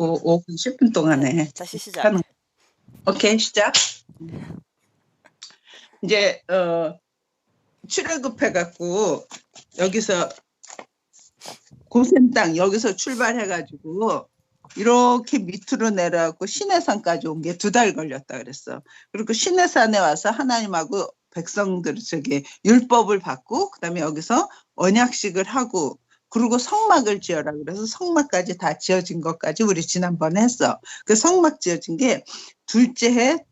5분 10분 동안에 다시 시작. 오케이, 시작. 이제 출애굽해갖고 여기서 고센 땅 여기서 출발해가지고 이렇게 밑으로 내려갖고 시내산까지 온 게 2달 걸렸다 그랬어. 그리고 시내산에 와서 하나님하고 백성들 율법을 받고 그다음에 여기서 언약식을 하고 그리고 성막을 지어라 그래서 성막까지 다 지어진 것까지 우리 지난번에 했어. 그 성막 지어진 게 둘째 해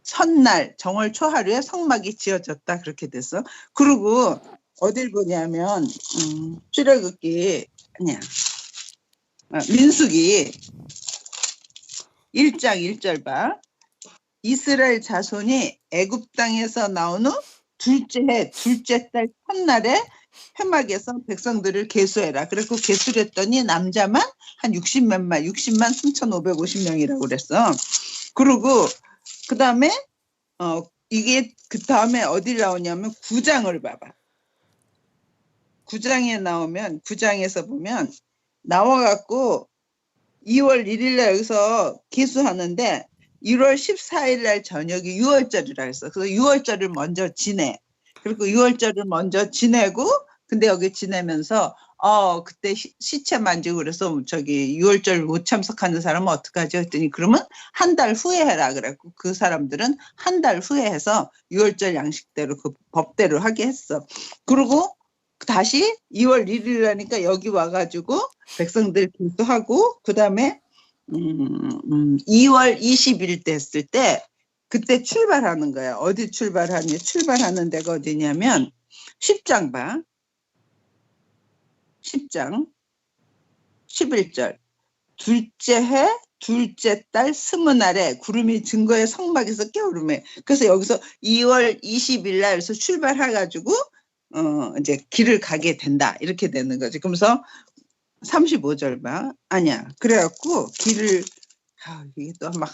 첫날 정월 초하루에 성막이 지어졌다 그렇게 됐어. 그리고 어딜 보냐면 출애굽기 아니야. 민수기 1장 1절 봐. 이스라엘 자손이 애굽 땅에서 나온 후 둘째 해 둘째 달 첫날에 회막에서 백성들을 계수해라. 그래서 계수를 했더니 남자만 한 60만 3,550명이라고 그랬어. 그리고 그 다음에 이게 그 다음에 어디 나오냐면 9장을 봐봐. 9장에 나오면 9장에서 보면 나와갖고 2월 1일 날 여기서 계수하는데 1월 14일 날 저녁이 6월절이라 했어. 그래서 6월절을 먼저 지내. 그리고 6월절을 먼저 지내고 근데 여기 지내면서 그때 시체 만지고 그래서 6월절 못 참석하는 사람은 어떡하지 했더니 그러면 한 달 후에 해라 그랬고 그 사람들은 한 달 후에 해서 6월절 양식대로 그 법대로 하게 했어. 그리고 다시 2월 1일 하니까 여기 와가지고 백성들 기도하고 그 다음에 2월 20일 됐을 때 그때 출발하는 거야. 어디 출발하냐? 출발하는 데가 어디냐면 10장 봐. 10장 11절 둘째 해 둘째 달 20날에 구름이 증거의 성막에서 깨우름에 그래서 여기서 2월 20일 날에서 출발해가지고 이제 길을 가게 된다 이렇게 되는 거지. 그러면서 35절 봐. 아니야. 그래갖고 길을 이게 또 막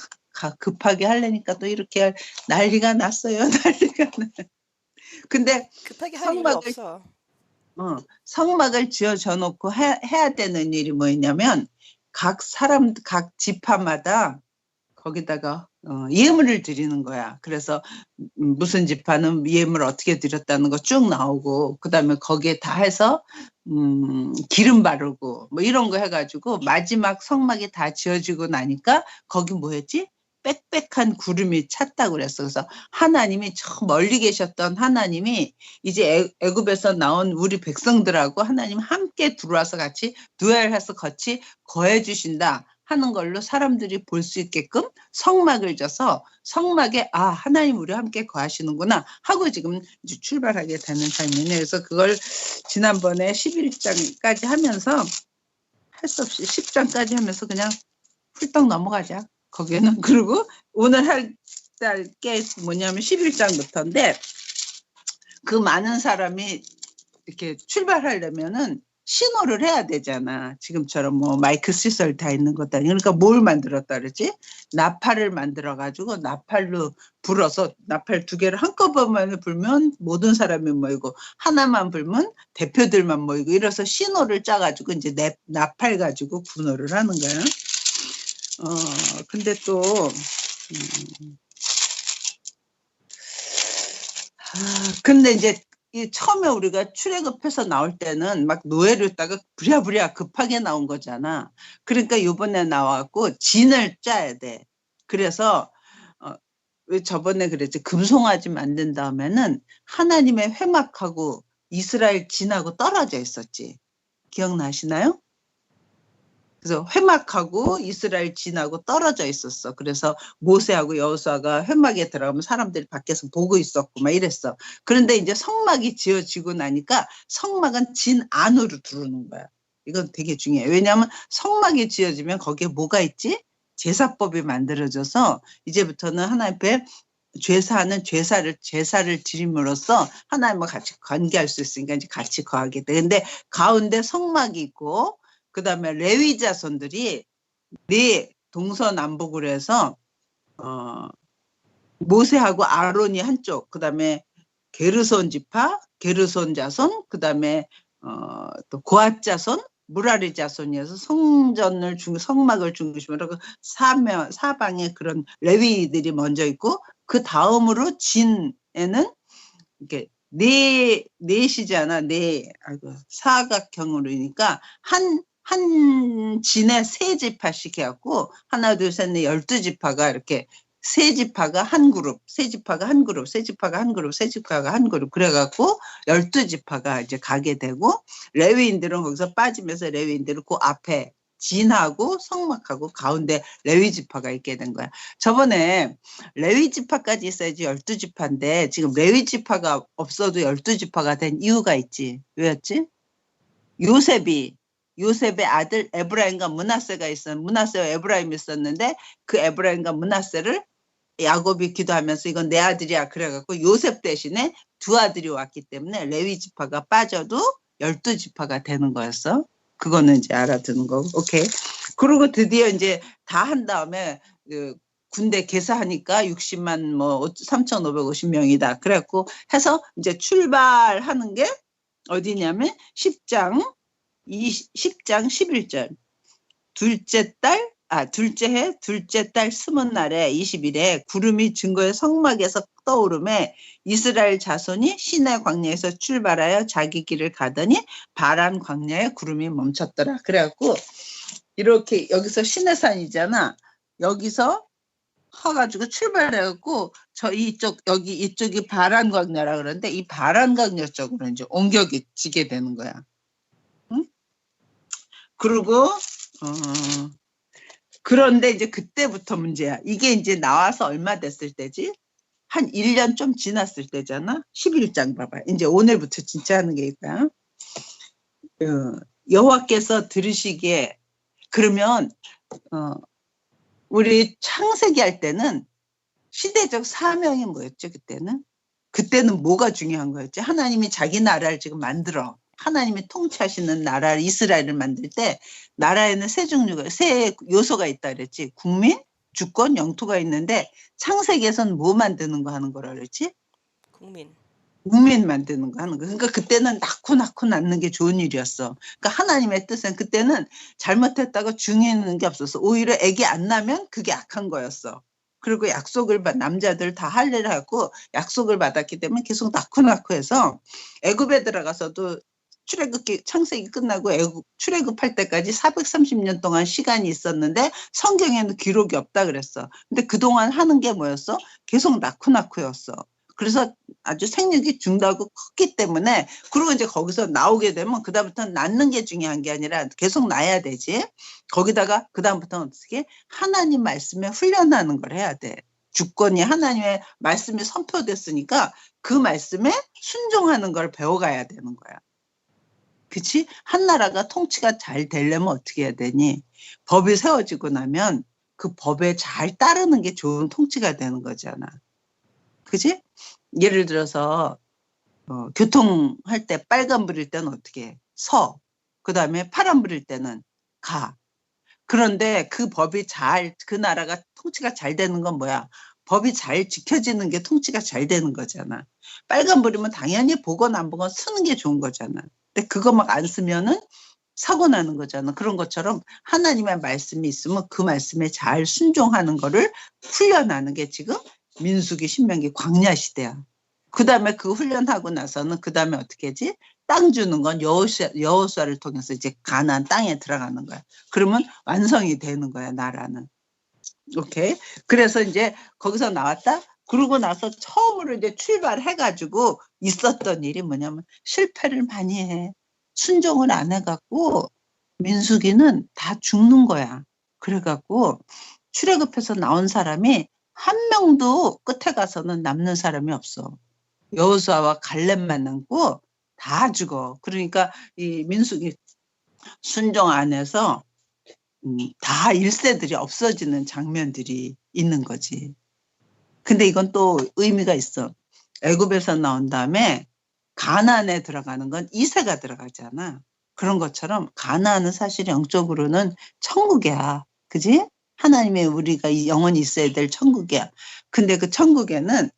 급하게 하려니까 또 이렇게 난리가 났어요. 난리가 나. 근데 급하게 할 이유 없어. 성막을 지어져 놓고 해야 되는 일이 뭐냐면 각 사람 각 지파마다 거기다가 예물을 드리는 거야. 그래서 무슨 지파는 예물 어떻게 드렸다는 거 쭉 나오고 그다음에 거기에 다 해서 기름 바르고 뭐 이런 거 해가지고 마지막 성막이 다 지어지고 나니까 거기 뭐였지? 빽빽한 구름이 찼다고 그랬어. 그래서 하나님이 저 멀리 계셨던 하나님이 이제 애굽에서 나온 우리 백성들하고 하나님 함께 들어와서 같이 두엘해서 같이 거해 주신다 하는 걸로 사람들이 볼 수 있게끔 성막을 져서 성막에 하나님 우리 함께 거하시는구나 하고 지금 이제 출발하게 되는 타임이네. 그래서 그걸 지난번에 11장까지 하면서 할 수 없이 10장까지 하면서 그냥 훌떡 넘어가자. 거기는. 그리고 오늘 할 게 뭐냐면 11장부터인데 그 많은 사람이 이렇게 출발하려면은 신호를 해야 되잖아. 지금처럼 뭐 마이크 시설 다 있는 것도 아니고. 그러니까 뭘 만들었다 그러지? 나팔을 만들어 가지고 나팔로 불어서 나팔 2개를 한꺼번에 불면 모든 사람이 모이고 하나만 불면 대표들만 모이고 이래서 신호를 짜 가지고 이제 나팔 가지고 군호를 하는 거야. 근데 또 근데 이제 처음에 우리가 출애굽해서 나올 때는 막 노예를 했다가 부랴부랴 급하게 나온 거잖아. 그러니까 이번에 나와갖고 진을 짜야 돼. 그래서 왜 저번에 그랬지? 금송아지 만든 다음에는 하나님의 회막하고 이스라엘 진하고 떨어져 있었지. 기억나시나요? 그래서 회막하고 이스라엘 진하고 떨어져 있었어. 그래서 모세하고 여호수아가 회막에 들어가면 사람들이 밖에서 보고 있었고 막 이랬어. 그런데 이제 성막이 지어지고 나니까 성막은 진 안으로 들어오는 거야. 이건 되게 중요해. 왜냐하면 성막이 지어지면 거기에 뭐가 있지? 제사법이 만들어져서 이제부터는 하나님 앞에 제사하는 제사를 드림으로써 하나님과 같이 관계할 수 있으니까 이제 같이 거하게 돼. 근데 가운데 성막이 있고 그다음에 레위 자손들이 동서남북으로 해서 모세하고 아론이 한쪽, 그다음에 게르손 지파, 게르손 자손, 그다음에 또 고앗 자손, 무라리 자손이어서 성막을 중심으로 그 사방에 그런 레위들이 먼저 있고, 그 다음으로 진에는 이렇게 넷이잖아. 아이고, 사각형으로니까 한 진에 세 지파씩 해갖고, 하나, 둘, 셋, 넷, 12지파가 이렇게 세 지파가 한 그룹, 세 지파가 한 그룹, 세 지파가 한 그룹, 세 지파가 한 그룹. 그래갖고 12지파가 이제 가게 되고, 레위인들은 거기서 빠지면서 레위인들은 그 앞에 진하고 성막하고 가운데 레위 지파가 있게 된 거야. 저번에 레위 지파까지 있어야지 12지파인데 지금 레위 지파가 없어도 12지파가 된 이유가 있지. 왜였지? 요셉의 아들 에브라임과 므낫세가 므낫세와 에브라임이 있었는데, 그 에브라임과 므낫세를 야곱이 기도하면서 이건 내 아들이야 그래갖고 요셉 대신에 두 아들이 왔기 때문에 레위 지파가 빠져도 12지파가 되는 거였어. 그거는 이제 알아두는 거고. 오케이. 그리고 드디어 이제 다 한 다음에 그 군대 개사하니까 60만 3,550명이다. 그래갖고 해서 이제 출발하는 게 어디냐면 10장 11절. 둘째 해 둘째 달 스문 날에 20일에 구름이 증거의 성막에서 떠오르매 이스라엘 자손이 시내 광야에서 출발하여 자기 길을 가더니 바란 광야에 구름이 멈췄더라. 그래갖고 이렇게 여기서 시내산이잖아. 여기서 가가지고 출발해갖고 이쪽이 바란 광야라 그러는데, 이 바란 광야 쪽으로 이제 옮겨지게 되는 거야. 응? 그리고 그런데 이제 그때부터 문제야. 이게 이제 나와서 얼마 됐을 때지? 한 1년 좀 지났을 때잖아. 11장 봐봐. 이제 오늘부터 진짜 하는 게 이거야. 여호와께서 들으시기에, 그러면 우리 창세기 할 때는 시대적 사명이 뭐였죠? 그때는 뭐가 중요한 거였지? 하나님이 자기 나라를 지금 만들어. 하나님이 통치하시는 나라 이스라엘을 만들 때 나라에는 세 요소가 있다 그랬지. 국민, 주권, 영토가 있는데 창세기에서는 뭐 만드는 거 하는 거라 그랬지? 국민 만드는 거 하는 거. 그러니까 그때는 낳고 낳는 게 좋은 일이었어. 그러니까 하나님의 뜻은 그때는 잘못했다가 중요한 게 없었어. 오히려 애기 안 낳으면 그게 악한 거였어. 그리고 남자들 다 할례를 하고 약속을 받았기 때문에 계속 낳고 해서 애굽에 들어가서도 창세기 끝나고 출애굽할 때까지 430년 동안 시간이 있었는데 성경에는 기록이 없다 그랬어. 근데 그동안 하는 게 뭐였어? 계속 낳고였어. 그래서 아주 생육이 중다고 컸기 때문에, 그리고 이제 거기서 나오게 되면 그다음부터는 낳는 게 중요한 게 아니라 계속 낳아야 되지. 거기다가 그다음부터는 어떻게? 하나님 말씀에 훈련하는 걸 해야 돼. 주권이 하나님의 말씀이 선포됐으니까 그 말씀에 순종하는 걸 배워가야 되는 거야. 그치? 한 나라가 통치가 잘 되려면 어떻게 해야 되니? 법이 세워지고 나면 그 법에 잘 따르는 게 좋은 통치가 되는 거잖아. 그치? 예를 들어서 교통할 때 빨간 불일 때는 어떻게 해? 서. 그 다음에 파란 불일 때는 가. 그런데 그 그 나라가 통치가 잘 되는 건 뭐야? 법이 잘 지켜지는 게 통치가 잘 되는 거잖아. 빨간 불이면 당연히 보건 안 보건 쓰는 게 좋은 거잖아. 근데 그거 막 안 쓰면은 사고 나는 거잖아. 그런 것처럼 하나님의 말씀이 있으면 그 말씀에 잘 순종하는 거를 훈련하는 게 지금 민수기, 신명기, 광야 시대야. 그 다음에 그 훈련하고 나서는 그 다음에 어떻게 하지? 땅 주는 건 여호수아를 통해서 이제 가나안 땅에 들어가는 거야. 그러면 완성이 되는 거야, 나라는. 오케이. 그래서 이제 거기서 나왔다. 그러고 나서 처음으로 이제 출발해가지고 있었던 일이 뭐냐면 실패를 많이 해. 순종을 안 해갖고 민수기는 다 죽는 거야. 그래갖고 출애굽해서 나온 사람이 한 명도 끝에 가서는 남는 사람이 없어. 여호수아와 갈렙만 남고 다 죽어. 그러니까 이 민수기 순종 안에서 다 1세들이 없어지는 장면들이 있는 거지. 근데 이건 또 의미가 있어. 애굽에서 나온 다음에 가나안에 들어가는 건 2세가 들어가잖아. 그런 것처럼 가나안은 사실 영적으로는 천국이야. 그지? 하나님의 우리가 영원히 있어야 될 천국이야. 근데 그 천국에는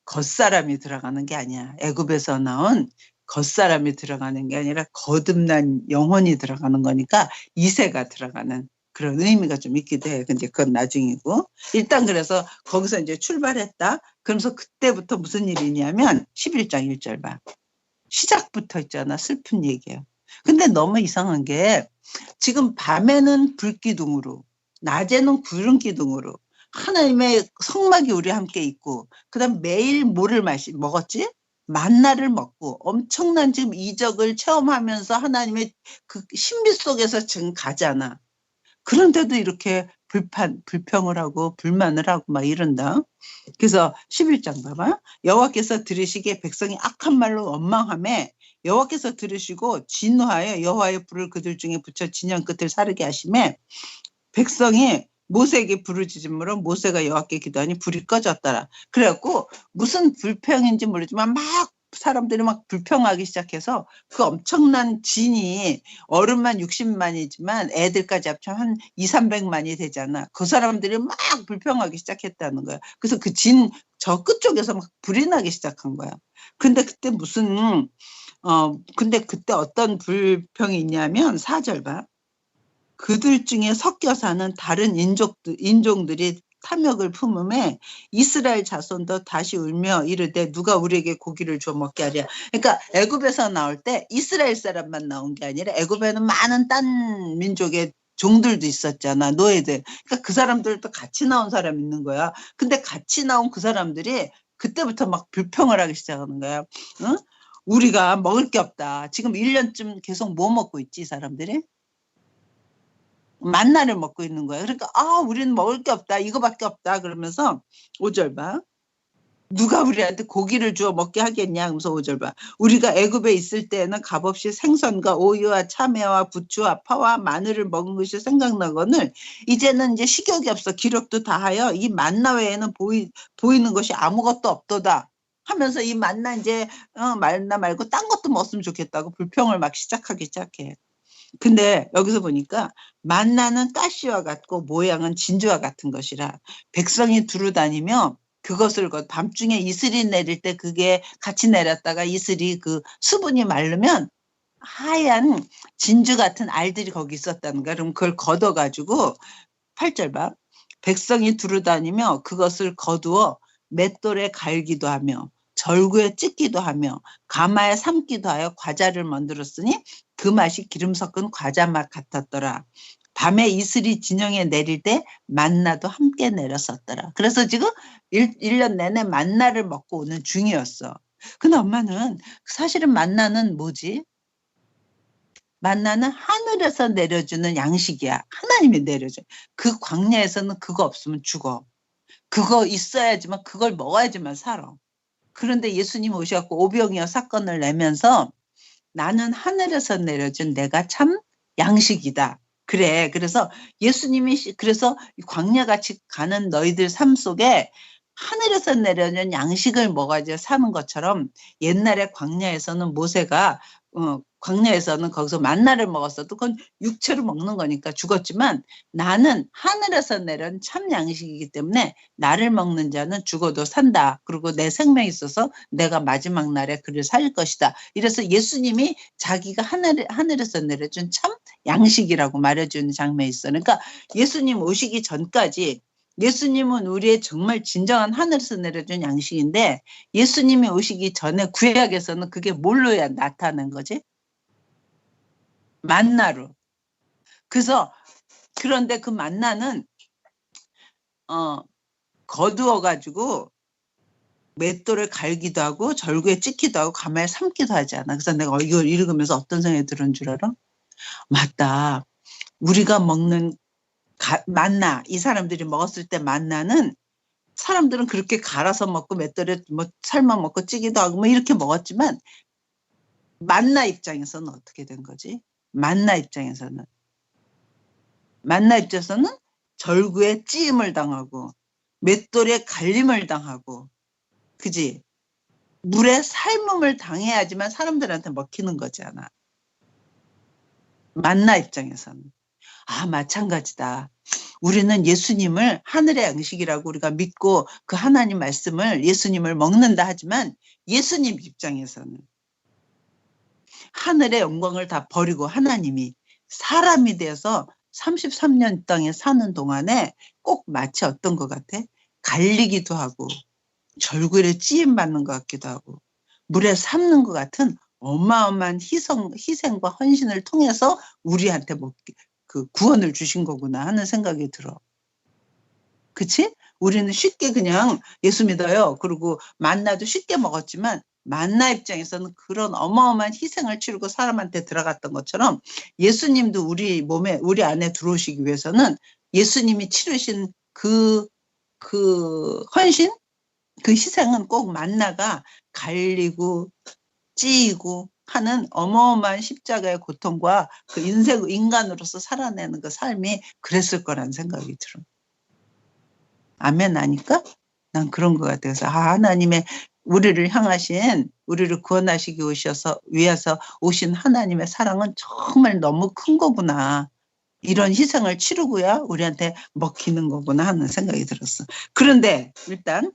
겉사람이 들어가는 게 아니야. 애굽에서 나온 겉사람이 들어가는 게 아니라 거듭난 영혼이 들어가는 거니까 이세가 들어가는 그런 의미가 좀 있기도 해. 근데 그건 나중이고. 일단 그래서 거기서 이제 출발했다. 그러면서 그때부터 무슨 일이 있냐면 11장 1절 봐. 시작부터 있잖아. 슬픈 얘기야. 근데 너무 이상한 게 지금 밤에는 불기둥으로 낮에는 구름 기둥으로 하나님의 성막이 우리 함께 있고 그다음 매일 뭐를 먹었지? 만나를 먹고 엄청난 지금 이적을 체험하면서 하나님의 그 신비 속에서 지금 가잖아. 그런데도 이렇게 불평을 하고 불만을 하고 막 이런다. 그래서 11장 봐봐. 여호와께서 들으시기에 백성이 악한 말로 원망하며 여호와께서 들으시고 진노하여 여호와의 불을 그들 중에 붙여 진영 끝을 사르게 하시매 백성이 모세에게 부르짖음으로 모세가 여호와께 기도하니 불이 꺼졌더라. 그래갖고 무슨 불평인지 모르지만 막 사람들이 막 불평하기 시작해서 그 엄청난 진이 어른만 60만이지만 애들까지 합치면 한 2, 300만이 되잖아. 그 사람들이 막 불평하기 시작했다는 거야. 그래서 그 진 저 끝쪽에서 막 불이 나기 시작한 거야. 근데 그때 근데 그때 어떤 불평이 있냐면 4절 봐. 그들 중에 섞여 사는 다른 인종들이 탐욕을 품음에 이스라엘 자손도 다시 울며 이르되 누가 우리에게 고기를 줘 먹게 하랴. 그러니까 애굽에서 나올 때 이스라엘 사람만 나온 게 아니라 애굽에는 많은 딴 민족의 종들도 있었잖아. 노예들. 그러니까 그 사람들도 같이 나온 사람 있는 거야. 근데 같이 나온 그 사람들이 그때부터 막 불평을 하기 시작하는 거야. 응? 우리가 먹을 게 없다. 지금 1년쯤 계속 뭐 먹고 있지, 이 사람들이? 만나를 먹고 있는 거야. 그러니까 우리는 먹을 게 없다. 이거밖에 없다. 그러면서 5절 봐. 누가 우리한테 고기를 주어 먹게 하겠냐. 그러면서 5절 봐. 우리가 애굽에 있을 때에는 값없이 생선과 오이와 참외와 부추와 파와 마늘을 먹은 것이 생각나거늘 이제는 이제 식욕이 없어. 기력도 다하여 이 만나 외에는 보이는 것이 아무것도 없도다. 하면서 이 만나 이제 만나 말고 딴 것도 먹었으면 좋겠다고 불평을 막 시작해. 근데 여기서 보니까 만나는 가시와 같고 모양은 진주와 같은 것이라 백성이 두루 다니며 그것을 밤중에 이슬이 내릴 때 그게 같이 내렸다가 이슬이 그 수분이 마르면 하얀 진주 같은 알들이 거기 있었다는 거야. 그럼 그걸 걷어가지고 8절 봐. 백성이 두루 다니며 그것을 거두어 맷돌에 갈기도 하며 절구에 찢기도 하며 가마에 삶기도 하여 과자를 만들었으니 그 맛이 기름 섞은 과자 맛 같았더라. 밤에 이슬이 진영에 내릴 때 만나도 함께 내렸었더라. 그래서 지금 1년 내내 만나를 먹고 오는 중이었어. 근데 엄마는 사실은 만나는 뭐지? 만나는 하늘에서 내려주는 양식이야. 하나님이 내려줘. 그 광야에서는 그거 없으면 죽어. 그거 있어야지만 그걸 먹어야지만 살아. 그런데 예수님 오셔갖고 오병이어 사건을 내면서 나는 하늘에서 내려준 내가 참 양식이다. 그래. 그래서 예수님이 그래서 광야같이 가는 너희들 삶 속에 하늘에서 내려준 양식을 먹어야지 사는 것처럼 옛날에 광야에서는 모세가 광야에서는 거기서 만나를 먹었어도 그건 육체로 먹는 거니까 죽었지만 나는 하늘에서 내려온 참 양식이기 때문에 나를 먹는 자는 죽어도 산다. 그리고 내 생명이 있어서 내가 마지막 날에 그를 살릴 것이다. 이래서 예수님이 자기가 하늘에서 내려준 참 양식이라고 말해주는 장면이 있어. 그러니까 예수님 오시기 전까지 예수님은 우리의 정말 진정한 하늘에서 내려준 양식인데 예수님이 오시기 전에 구약에서는 그게 뭘로 나타난 거지? 만나로. 그래서 그런데 그 만나는 거두어 가지고 맷돌을 갈기도 하고 절구에 찍기도 하고 가마에 삶기도 하지 않아. 그래서 내가 이걸 읽으면서 어떤 생각이 들은 줄 알아? 맞다. 우리가 먹는 만나, 이 사람들이 먹었을 때 만나는 사람들은 그렇게 갈아서 먹고 맷돌에 뭐 삶아 먹고 찌기도 하고 뭐 이렇게 먹었지만 만나 입장에서는 어떻게 된 거지? 만나 입장에서는 절구에 찌임을 당하고 맷돌에 갈림을 당하고 그지? 물에 삶음을 당해야지만 사람들한테 먹히는 거잖아. 만나 입장에서는. 마찬가지다. 우리는 예수님을 하늘의 양식이라고 우리가 믿고 그 하나님 말씀을 예수님을 먹는다 하지만 예수님 입장에서는 하늘의 영광을 다 버리고 하나님이 사람이 돼서 33년 땅에 사는 동안에 꼭 마치 어떤 것 같아? 갈리기도 하고 절구에 찌임받는 것 같기도 하고 물에 삶는 것 같은 어마어마한 희생과 헌신을 통해서 우리한테 그 구원을 주신 거구나 하는 생각이 들어. 그치? 우리는 쉽게 그냥 예수 믿어요. 그리고 만나도 쉽게 먹었지만 만나 입장에서는 그런 어마어마한 희생을 치르고 사람한테 들어갔던 것처럼 예수님도 우리 몸에, 우리 안에 들어오시기 위해서는 예수님이 치르신 그 헌신? 그 희생은 꼭 만나가 갈리고 찌이고 하는 어마어마한 십자가의 고통과 그 인간으로서 살아내는 그 삶이 그랬을 거라는 생각이 들어. 아멘 하니까 난 그런 것 같아서 하나님의 우리를 향하신 우리를 구원하시기 위해서 오신 하나님의 사랑은 정말 너무 큰 거구나. 이런 희생을 치르고야 우리한테 먹히는 거구나 하는 생각이 들었어. 그런데 일단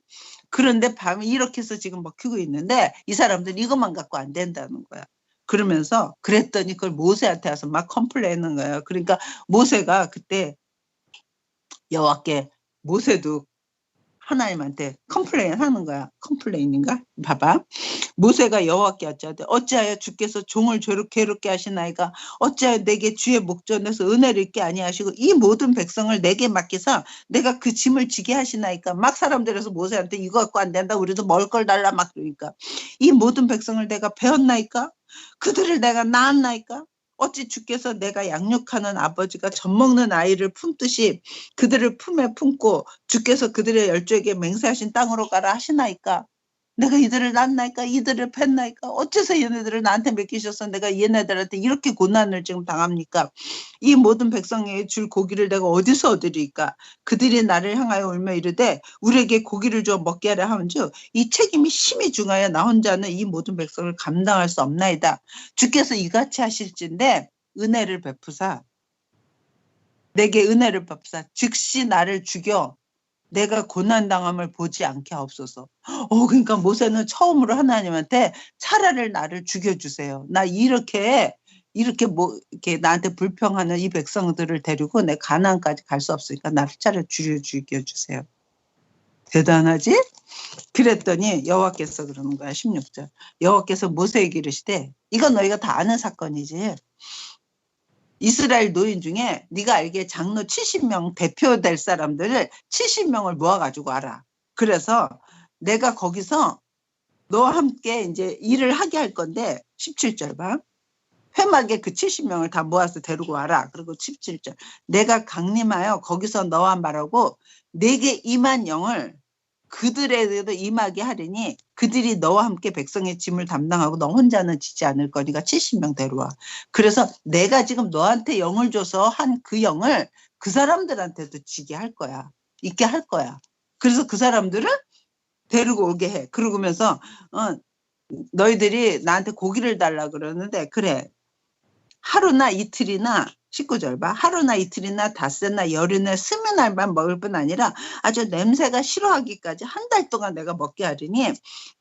밤에 이렇게 해서 지금 먹히고 있는데 이 사람들은 이것만 갖고 안 된다는 거야. 그러면서 그랬더니 그걸 모세한테 와서 막 컴플레인하는 거야. 그러니까 모세가 그때 여호와께 모세도 하나님한테 컴플레인 하는 거야. 컴플레인인가? 봐봐. 모세가 여호와께 여짜되 어찌하여 주께서 종을 괴롭게 하시나이까 어찌하여 내게 주의 목전에서 은혜를 입게 아니하시고 이 모든 백성을 내게 맡기사 내가 그 짐을 지게 하시나이까 막 사람들에서 모세한테 이거 갖고 안 된다 우리도 먹을 걸 달라 막 그러니까 이 모든 백성을 내가 배웠나이까 그들을 내가 낳았나이까 어찌 주께서 내가 양육하는 아버지가 젖먹는 아이를 품듯이 그들을 품에 품고 주께서 그들의 열조에게 맹세하신 땅으로 가라 하시나이까 내가 이들을 낳나이까 이들을 팼나이까 어째서 얘네들을 나한테 맡기셔서 내가 얘네들한테 이렇게 고난을 지금 당합니까 이 모든 백성에게 줄 고기를 내가 어디서 얻으리까 그들이 나를 향하여 울며 이르되 우리에게 고기를 주어 먹게 하라 하면즉 이 책임이 심히 중하여 나 혼자는 이 모든 백성을 감당할 수 없나이다 주께서 이같이 하실진데 은혜를 베푸사 내게 은혜를 베푸사 즉시 나를 죽여 내가 고난당함을 보지 않게 하옵소서. 그러니까 모세는 처음으로 하나님한테 차라리 나를 죽여주세요. 나 이렇게 이렇게 나한테 불평하는 이 백성들을 데리고 내 가나안까지 갈 수 없으니까 나를 차라리 죽여주세요. 대단하지? 그랬더니 여호와께서 그러는 거야. 16절. 여호와께서 모세에게 이르시되 이건 너희가 다 아는 사건이지. 이스라엘 노인 중에 네가 알기에 장로 70명 대표될 사람들을 70명을 모아가지고 와라. 그래서 내가 거기서 너와 함께 이제 일을 하게 할 건데 17절 봐. 회막에 그 70명을 다 모아서 데리고 와라. 그리고 17절 내가 강림하여 거기서 너와 말하고 내게 임한 영을 그들에게도 임하게 하리니 그들이 너와 함께 백성의 짐을 담당하고 너 혼자는 지지 않을 거니까 70명 데려와. 그래서 내가 지금 너한테 영을 줘서 한 그 영을 그 사람들한테도 지게 할 거야. 있게 할 거야. 그래서 그 사람들을 데리고 오게 해. 그러면서 너희들이 나한테 고기를 달라 그러는데 그래. 하루나 이틀이나 19절 봐. 하루나 이틀이나 닷새나 열흘이나 스미날만 먹을 뿐 아니라 아주 냄새가 싫어하기까지 한 달 동안 내가 먹게 하리니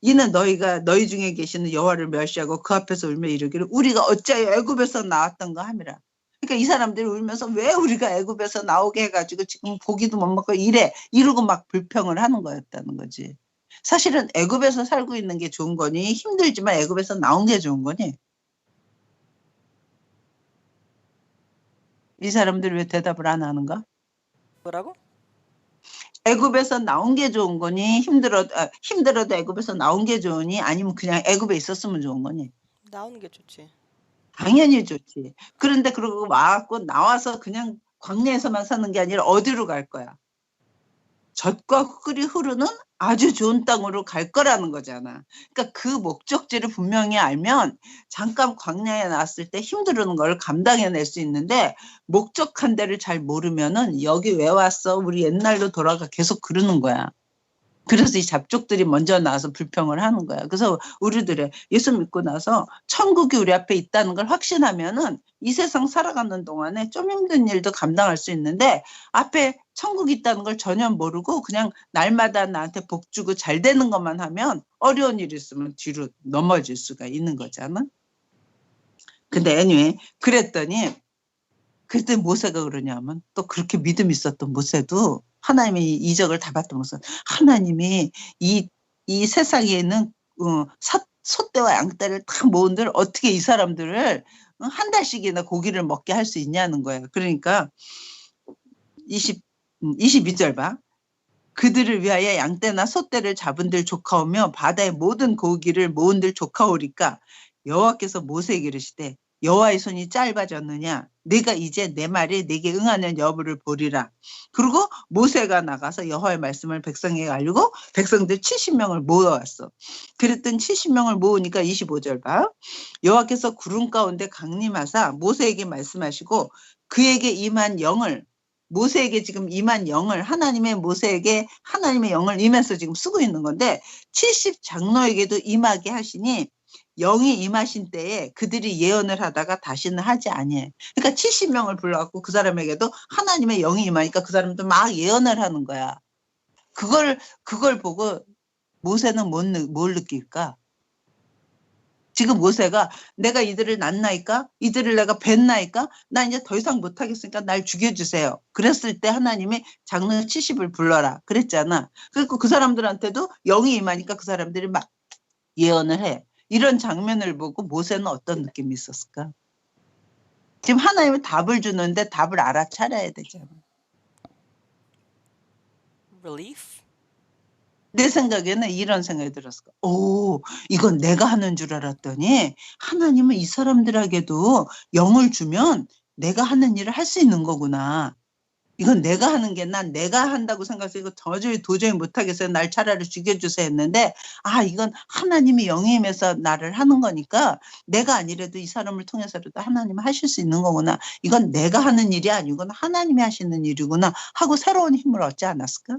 이는 너희 중에 계시는 여호와를 멸시하고 그 앞에서 울며 이르기를 우리가 어찌하여 애굽에서 나왔던가 함이라. 그러니까 이 사람들이 울면서 왜 우리가 애굽에서 나오게 해가지고 지금 고기도 못 먹고 이러고 막 불평을 하는 거였다는 거지. 사실은 애굽에서 살고 있는 게 좋은 거니 힘들지만 애굽에서 나온 게 좋은 거니. 이 사람들이 왜 대답을 안 하는가? 뭐라고? 애굽에서 나온 게 좋은 거니 힘들어도 애굽에서 나온 게 좋으니 아니면 그냥 애굽에 있었으면 좋은 거니? 나오는 게 좋지. 당연히 좋지. 그런데 그러고 와갖고 나와서 그냥 광야에서만 사는 게 아니라 어디로 갈 거야? 젖과 꿀이 흐르는 아주 좋은 땅으로 갈 거라는 거잖아. 그러니까 그 목적지를 분명히 알면 잠깐 광야에 나왔을 때 힘들는 걸 감당해낼 수 있는데 목적한 데를 잘 모르면은 여기 왜 왔어? 우리 옛날로 돌아가 계속 그러는 거야. 그래서 이 잡족들이 먼저 나와서 불평을 하는 거야. 그래서 우리들의 예수 믿고 나서 천국이 우리 앞에 있다는 걸 확신하면은 이 세상 살아가는 동안에 좀 힘든 일도 감당할 수 있는데 앞에 천국이 있다는 걸 전혀 모르고 그냥 날마다 나한테 복 주고 잘 되는 것만 하면 어려운 일이 있으면 뒤로 넘어질 수가 있는 거잖아. 근데 anyway, 그랬더니 그때 모세가 그러냐면 또 그렇게 믿음 있었던 모세도 하나님의 이적을 다 봤던 모세, 하나님이 이 세상에 있는 소떼와 양떼를 다 모은들 어떻게 이 사람들을 한 달씩이나 고기를 먹게 할 수 있냐는 거예요. 그러니까 22절 봐. 그들을 위하여 양떼나 소떼를 잡은들 조카오며 바다의 모든 고기를 모은들 조카오리까 여호와께서 모세에게 이르시되 여호와의 손이 짧아졌느냐 내가 이제 내 말에 내게 응하는 여부를 보리라. 그리고 모세가 나가서 여호와의 말씀을 백성에게 알리고 백성들 70명을 모아왔어. 그랬더니 70명을 모으니까 25절 봐. 여호와께서 구름 가운데 강림하사 모세에게 말씀하시고 그에게 임한 영을 모세에게 지금 임한 영을 하나님의 모세에게 하나님의 영을 임해서 지금 쓰고 있는 건데 70 장로에게도 임하게 하시니 영이 임하신 때에 그들이 예언을 하다가 다시는 하지 아니해. 그러니까 70명을 불러갖고 그 사람에게도 하나님의 영이 임하니까 그 사람도 막 예언을 하는 거야. 그걸 보고 모세는 뭘 느낄까? 지금 모세가 내가 이들을 낳나이까? 이들을 내가 뵀나이까? 나 이제 더 이상 못하겠으니까 날 죽여주세요. 그랬을 때 하나님이 장로 70을 불러라. 그랬잖아. 그리고 그 사람들한테도 영이 임하니까 그 사람들이 막 예언을 해. 이런 장면을 보고 모세는 어떤 느낌이 있었을까? 지금 하나님이 답을 주는데 답을 알아차려야 되잖아. Relief? 내 생각에는 이런 생각이 들었을 거야. 오, 이건 내가 하는 줄 알았더니 하나님은 이 사람들에게도 영을 주면 내가 하는 일을 할 수 있는 거구나. 이건 내가 하는 게 난 내가 한다고 생각해서 이거 도저히 못하겠어요. 날 차라리 죽여주세요 했는데 이건 하나님이 영이 임해서 나를 하는 거니까 내가 아니라도 이 사람을 통해서라도 하나님이 하실 수 있는 거구나. 이건 내가 하는 일이 아니구나. 하나님이 하시는 일이구나 하고 새로운 힘을 얻지 않았을까?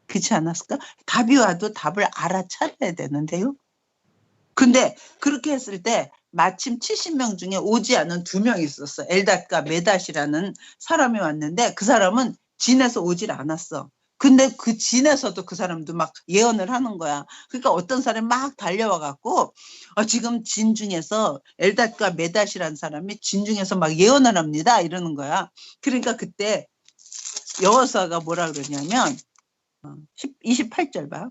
그렇지 않았을까? 답이 와도 답을 알아차려야 되는데요. 근데 그렇게 했을 때 마침 70명 중에 오지 않은 2명이 있었어. 엘닷과 메닷이라는 사람이 왔는데 그 사람은 진에서 오질 않았어. 근데 그 진에서도 그 사람도 막 예언을 하는 거야. 그러니까 어떤 사람이 막 달려와 갖고 지금 진 중에서 엘닷과 메닷이라는 사람이 진 중에서 막 예언을 합니다. 이러는 거야. 그러니까 그때 여호수아가 뭐라 그러냐면 28절 봐.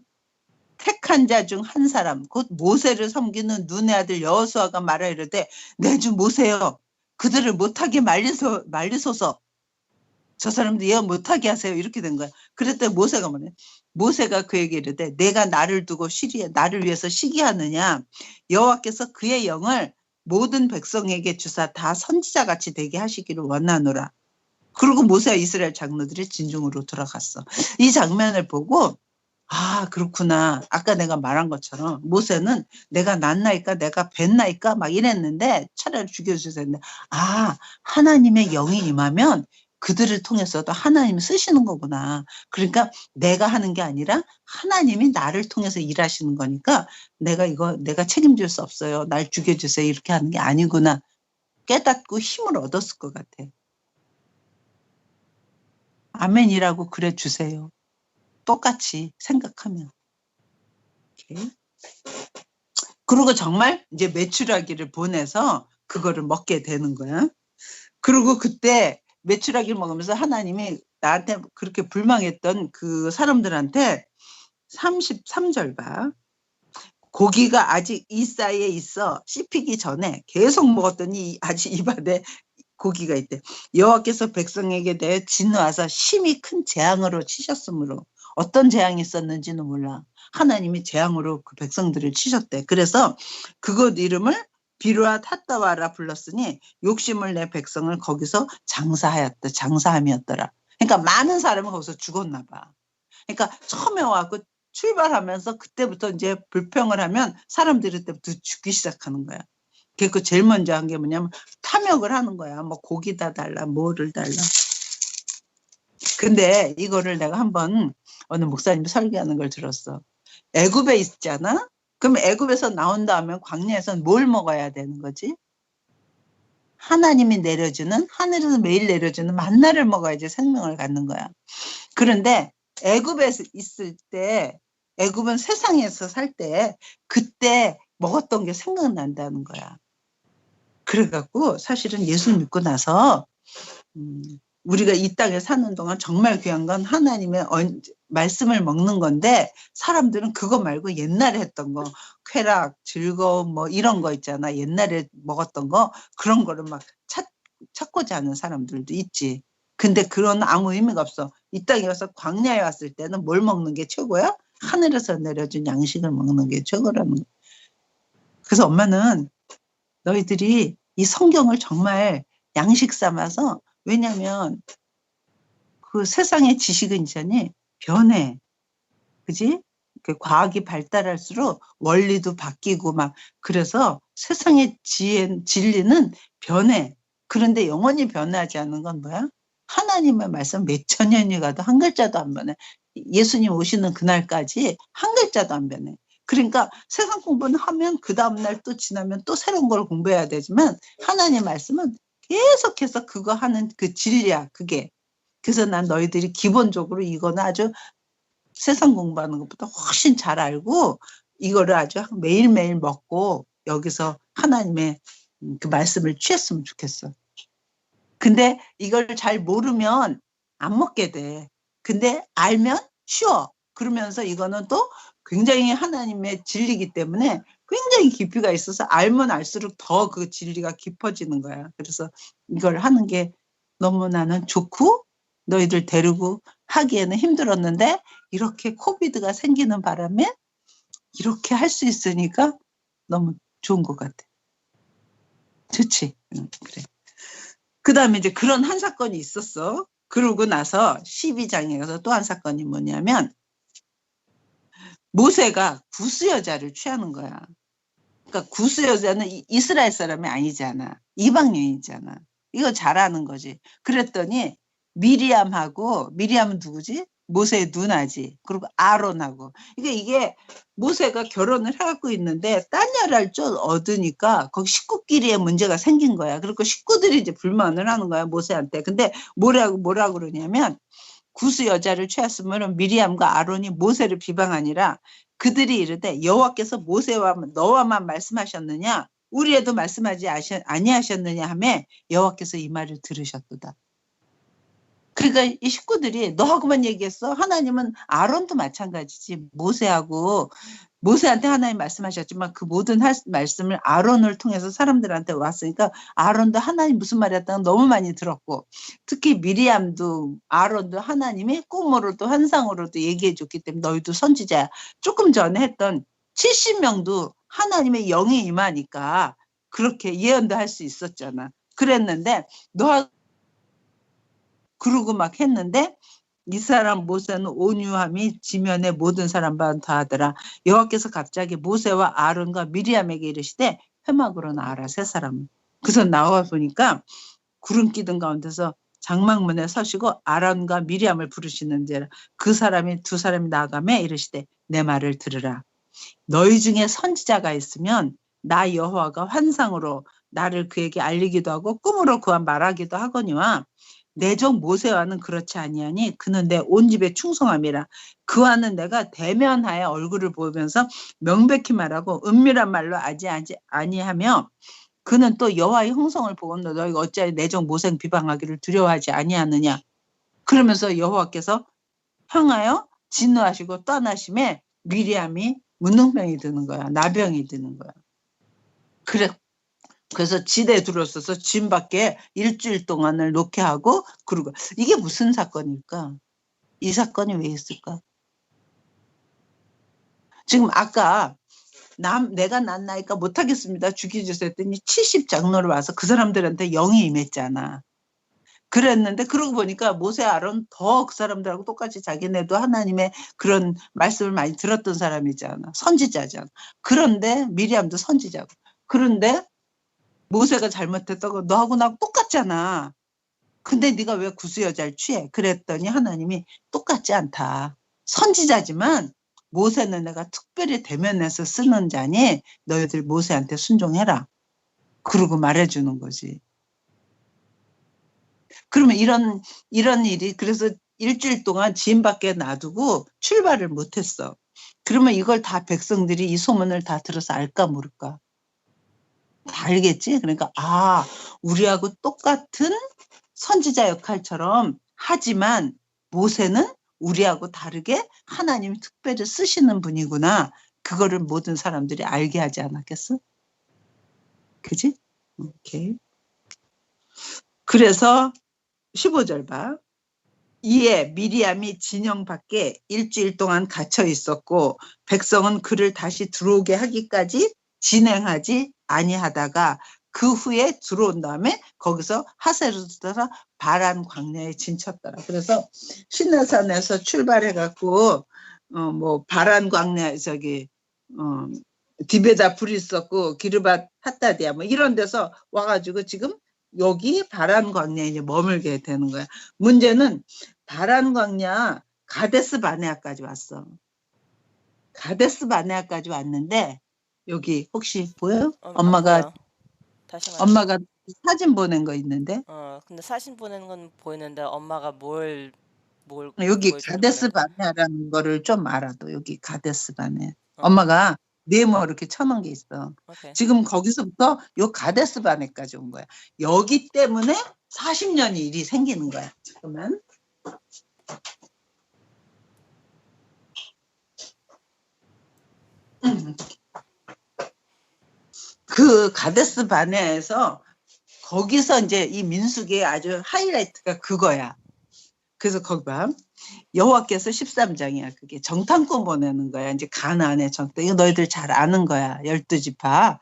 택한 자 중 한 사람 곧 모세를 섬기는 눈의 아들 여호수아가 말하 이르되 내 주 모세여 그들을 못하게 말리소서. 저 사람들 예언 못하게 하세요. 이렇게 된 거야. 그랬더니 모세가 뭐냐. 모세가 그에게 이르되 내가 나를 두고 나를 위해서 시기하느냐. 여호와께서 그의 영을 모든 백성에게 주사 다 선지자같이 되게 하시기를 원하노라. 그리고 모세와 이스라엘 장로들이 진중으로 돌아갔어. 이 장면을 보고 그렇구나. 아까 내가 말한 것처럼 모세는 내가 낳나이까 내가 뵀나이까 막 이랬는데 차라리 죽여주세요 했는데 하나님의 영이 임하면 그들을 통해서도 하나님이 쓰시는 거구나. 그러니까 내가 하는 게 아니라 하나님이 나를 통해서 일하시는 거니까 내가 책임질 수 없어요. 날 죽여주세요. 이렇게 하는 게 아니구나. 깨닫고 힘을 얻었을 것 같아. 아멘이라고 그래 주세요. 똑같이 생각하면. 오케이. 그리고 정말 이제 메추라기를 보내서 그거를 먹게 되는 거야. 그리고 그때 메추라기를 먹으면서 하나님이 나한테 그렇게 불망했던 그 사람들한테 33절 봐. 고기가 아직 이 사이에 있어 씹히기 전에 계속 먹었더니 아직 입안에 고기가 있대. 여호와께서 백성에게 대해 진노하사 심히 큰 재앙으로 치셨으므로 어떤 재앙이 있었는지는 몰라. 하나님이 재앙으로 그 백성들을 치셨대. 그래서 그곳 이름을 비루아 탓다와라 불렀으니 욕심을 내 백성을 거기서 장사함이었더라. 그러니까 많은 사람은 거기서 죽었나 봐. 그러니까 처음에 와서 출발하면서 그때부터 이제 불평을 하면 사람들이 그때부터 죽기 시작하는 거야. 그 제일 먼저 한 게 뭐냐면 탐욕을 하는 거야. 뭐 고기다 달라, 뭐를 달라. 근데 이거를 내가 한번 어느 목사님이 설교하는 걸 들었어. 애굽에 있잖아? 그럼 애굽에서 나온 다음에 광야에서는 뭘 먹어야 되는 거지? 하나님이 내려주는, 하늘에서 매일 내려주는 만나를 먹어야지 생명을 갖는 거야. 그런데 애굽에 있을 때, 애굽은 세상에서 살 때, 그때 먹었던 게 생각난다는 거야. 그래갖고 사실은 예수 믿고 나서 우리가 이 땅에 사는 동안 정말 귀한 건 하나님의 말씀을 먹는 건데, 사람들은 그거 말고 옛날에 했던 거, 쾌락, 즐거움 뭐 이런 거 있잖아. 옛날에 먹었던 거, 그런 거를 막 찾고자 하는 사람들도 있지. 근데 그런 아무 의미가 없어. 이 땅에 와서 광야에 왔을 때는 뭘 먹는 게 최고야? 하늘에서 내려준 양식을 먹는 게 최고라는 거야. 그래서 엄마는 너희들이 이 성경을 정말 양식 삼아서, 왜냐면 그 세상의 지식은 있잖니 변해. 그지? 그 과학이 발달할수록 원리도 바뀌고 막, 그래서 세상의 진리는 변해. 그런데 영원히 변하지 않는 건 뭐야? 하나님의 말씀 몇천 년이 가도 한 글자도 안 변해. 예수님 오시는 그날까지 한 글자도 안 변해. 그러니까 세상 공부는 하면 그 다음날 또 지나면 또 새로운 걸 공부해야 되지만, 하나님 말씀은 계속해서 그거 하는 그 진리야, 그게. 그래서 난 너희들이 기본적으로 이거는 아주 세상 공부하는 것보다 훨씬 잘 알고, 이거를 아주 매일매일 먹고 여기서 하나님의 그 말씀을 취했으면 좋겠어. 근데 이걸 잘 모르면 안 먹게 돼. 근데 알면 쉬워. 그러면서 이거는 또 굉장히 하나님의 진리이기 때문에 굉장히 깊이가 있어서 알면 알수록 더 그 진리가 깊어지는 거야. 그래서 이걸 하는 게 너무 나는 좋고, 너희들 데리고 하기에는 힘들었는데 이렇게 코비드가 생기는 바람에 이렇게 할 수 있으니까 너무 좋은 것 같아. 좋지? 응, 그래. 그 다음에 이제 그런 한 사건이 있었어. 그러고 나서 12장에 가서 또 한 사건이 뭐냐면, 모세가 구스 여자를 취하는 거야. 그러니까 구스 여자는 이스라엘 사람이 아니잖아. 이방인이잖아. 이거 잘 아는 거지. 그랬더니 미리암은 누구지? 모세의 누나지. 그리고 아론하고. 이게 모세가 결혼을 해갖고 있는데 딴 여자를 좀 얻으니까 거기 식구끼리의 문제가 생긴 거야. 그리고 식구들이 이제 불만을 하는 거야, 모세한테. 근데 뭐라고 그러냐면, 구스 여자를 취했으면 미리암과 아론이 모세를 비방하니라. 그들이 이르되 여호와께서 모세와 너와만 말씀하셨느냐? 우리에도 말씀하지 아니하셨느냐 하며 여호와께서 이 말을 들으셨도다. 그러니까 이 식구들이 너하고만 얘기했어? 하나님은 아론도 마찬가지지. 모세한테 하나님 말씀하셨지만 그 모든 말씀을 아론을 통해서 사람들한테 왔으니까 아론도 하나님 무슨 말이었다는 너무 많이 들었고, 특히 미리암도 아론도 하나님이 꿈으로도 환상으로도 얘기해 줬기 때문에 너희도 선지자야. 조금 전에 했던 70명도 하나님의 영이 임하니까 그렇게 예언도 할 수 있었잖아. 그랬는데 그러고 막 했는데, 이 사람 모세는 온유함이 지면의 모든 사람보다 더하더라. 여호와께서 갑자기 모세와 아론과 미리암에게 이르시되 회막으로 나와라, 세 사람. 그래서 나와 보니까 구름 기둥 가운데서 장막문에 서시고 아론과 미리암을 부르시는지라. 그 사람이 두 사람이 나아가며 이르시되 내 말을 들으라. 너희 중에 선지자가 있으면 나 여호와가 환상으로 나를 그에게 알리기도 하고 꿈으로 그와 말하기도 하거니와 내 종 모세와는 그렇지 아니하니 그는 내 온 집에 충성함이라. 그와는 내가 대면하여 얼굴을 보면서 명백히 말하고 은밀한 말로 하지 아니하며, 그는 또 여호와의 형성을 보고 너희가 어찌하여 내 종 모세 비방하기를 두려워하지 아니하느냐. 그러면서 여호와께서 향하여 진노하시고 떠나심에 미리암이 문둥병이 드는 거야. 나병이 드는 거야. 그래서 지대에 들어서서 진 밖에 일주일 동안을 놓게 하고, 그러고. 이게 무슨 사건일까? 이 사건이 왜 있을까? 지금 아까 내가 난 나이까 못하겠습니다, 죽여주세요 했더니 70장로를 와서 그 사람들한테 영이 임했잖아. 그랬는데 그러고 보니까 모세 아론 더 그 사람들하고 똑같이 자기네도 하나님의 그런 말씀을 많이 들었던 사람이잖아. 선지자잖아. 그런데 미리암도 선지자고. 그런데 모세가 잘못했다고 너하고 나하고 똑같잖아. 근데 네가 왜 구스 여자를 취해? 그랬더니 하나님이 똑같지 않다. 선지자지만 모세는 내가 특별히 대면해서 쓰는 자니 너희들 모세한테 순종해라. 그러고 말해주는 거지. 그러면 이런 일이, 그래서 일주일 동안 지인 밖에 놔두고 출발을 못했어. 그러면 이걸 다 백성들이 이 소문을 다 들어서 알까 모를까? 다 알겠지? 그러니까 우리하고 똑같은 선지자 역할처럼 하지만 모세는 우리하고 다르게 하나님이 특별히 쓰시는 분이구나. 그거를 모든 사람들이 알게 하지 않았겠어? 그지? 오케이. 그래서 15절 봐. 이에 미리암이 진영 밖에 일주일 동안 갇혀 있었고 백성은 그를 다시 들어오게 하기까지 진행하지 아니하다가 그 후에 들어온 다음에 거기서 하세로스에서 바란 광야에 진쳤더라. 그래서 시내산에서 출발해 갖고 뭐 바란 광야 디베다 불이 있었고 기르밧 핫다디아 뭐 이런 데서 와가지고 지금 여기 바란 광야에 이제 머물게 되는 거야. 문제는 바란 광야 가데스 바네아까지 왔어. 가데스 바네아까지 왔는데 여기 혹시 보여요? 엄마가 다시 엄마가 사진 보낸 거 있는데. 근데 사진 보내는 건 보이는데 엄마가 뭘 여기 보여주는 가데스 거래? 바네아라는 거를 좀 알아도 여기 가데스 바네아. 어. 엄마가 네모 이렇게 쳐놓은 게 있어. 오케이. 지금 거기서부터 요 가데스 바네까지 온 거야. 여기 때문에 40년이 일이 생기는 거야. 잠깐만. 그 가데스 바네아에서 거기서 이제 이 민수기의 아주 하이라이트가 그거야. 그래서 거기 봐. 여호와께서 13장이야. 그게 정탐꾼 보내는 거야. 이제 가나안의 정탐. 이거 너희들 잘 아는 거야. 12지파.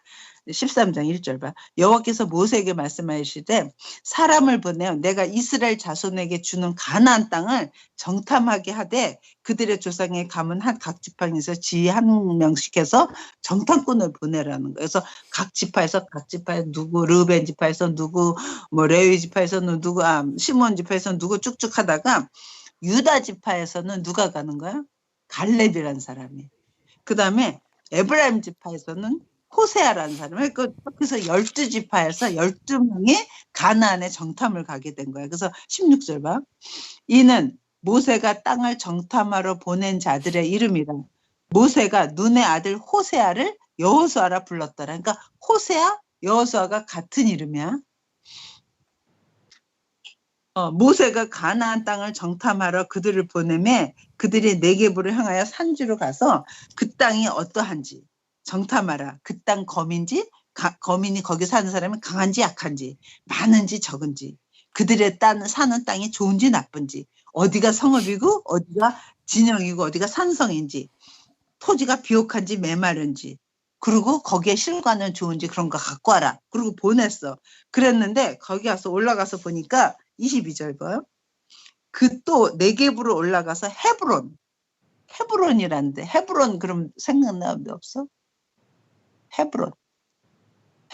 13장 1절 봐. 여호와께서 모세에게 말씀하시되 사람을 보내어 내가 이스라엘 자손에게 주는 가나안 땅을 정탐하게 하되 그들의 조상의 가문 각 지파에서 지휘 한 명씩 해서 정탐꾼을 보내라는 거예요. 그래서 각 지파에서 누구 르벤 지파에서 누구 뭐 레위 지파에서는 누구 시몬 지파에서는 누구 쭉쭉 하다가 유다 지파에서는 누가 가는 거야? 갈렙이라는 사람이. 그다음에 에브라임 지파에서는 호세아라는 사람이 그래서 12지파에서 12명이 가나안의 정탐을 가게 된 거야. 그래서 16절 봐. 이는 모세가 땅을 정탐하러 보낸 자들의 이름이라. 모세가 눈의 아들 호세아를 여호수아라 불렀더라. 그러니까 호세아, 여호수아가 같은 이름이야. 모세가 가나안 땅을 정탐하러 그들을 보내매 그들이 네게부를 향하여 산지로 가서 그 땅이 어떠한지 정탐하라. 그 땅 거민지 거민이 거기 사는 사람이 강한지 약한지 많은지 적은지 그들의 사는 땅이 좋은지 나쁜지 어디가 성읍이고 어디가 진영이고 어디가 산성인지 토지가 비옥한지 메마른지 그리고 거기에 실과는 좋은지 그런 거 갖고 와라. 그리고 보냈어. 그랬는데 거기 가서 올라가서 보니까 22절 봐요. 그 또 네겝으로 올라가서 헤브론이라는데 헤브론 그럼 생각나는 데 없어?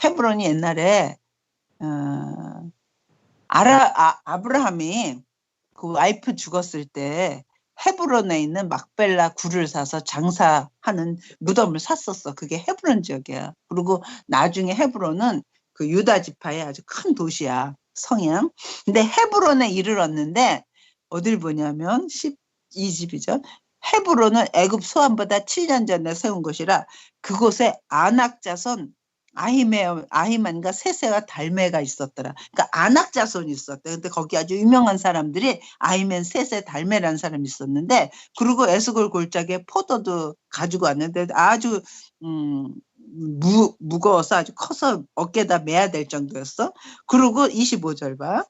헤브론이 옛날에 아브라함이 그 와이프 죽었을 때 헤브론에 있는 막벨라 굴을 사서 장사하는 무덤을 샀었어. 그게 헤브론 지역이야. 그리고 나중에 헤브론은 그 유다 지파의 아주 큰 도시야. 성이야. 근데 헤브론에 이르렀는데 어딜 보냐면 12집이죠. 헤브론은 애굽 소환보다 7년 전에 세운 곳이라 그곳에 아낙 자손 아히만과 세세와 달메가 있었더라. 그러니까 아낙 자손이 있었대. 근데 거기 아주 유명한 사람들이 아히만, 세세, 달메라는 사람이 있었는데 그리고 에스골 골짜기에 포도도 가지고 왔는데 아주 무거워서 아주 커서 어깨에다 매야 될 정도였어. 그리고 25절 봐.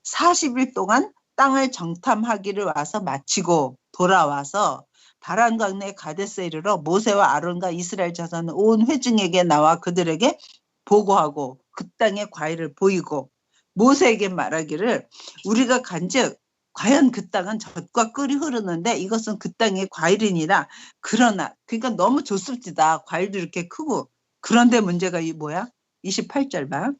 40일 동안 땅을 정탐하기를 와서 마치고 돌아와서 바란 광야의 가데스에 이르러 모세와 아론과 이스라엘 자손 온 회중에게 나와 그들에게 보고하고 그 땅의 과일을 보이고 모세에게 말하기를 우리가 간즉 과연 그 땅은 젖과 꿀이 흐르는데 이것은 그 땅의 과일이니라. 그러나 그러니까 너무 좋습니다. 과일도 이렇게 크고. 그런데 문제가 뭐야? 28절 봐.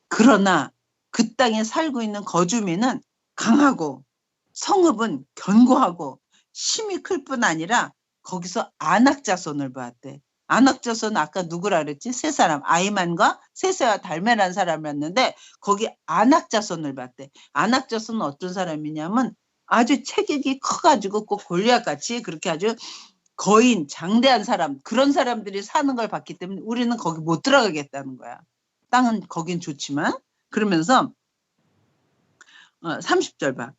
그러나 그 땅에 살고 있는 거주민은 강하고 성읍은 견고하고 힘이 클 뿐 아니라 거기서 아낙 자손을 봤대. 아낙 자손은 아까 누구라 그랬지? 세 사람, 아히만과 세세와 달메라는 사람이었는데 거기 아낙 자손을 봤대. 아낙 자손은 어떤 사람이냐면 아주 체격이 커가지고 꼭 골리앗같이 그렇게 아주 거인, 장대한 사람, 그런 사람들이 사는 걸 봤기 때문에 우리는 거기 못 들어가겠다는 거야. 땅은 거긴 좋지만. 그러면서 30절 봐.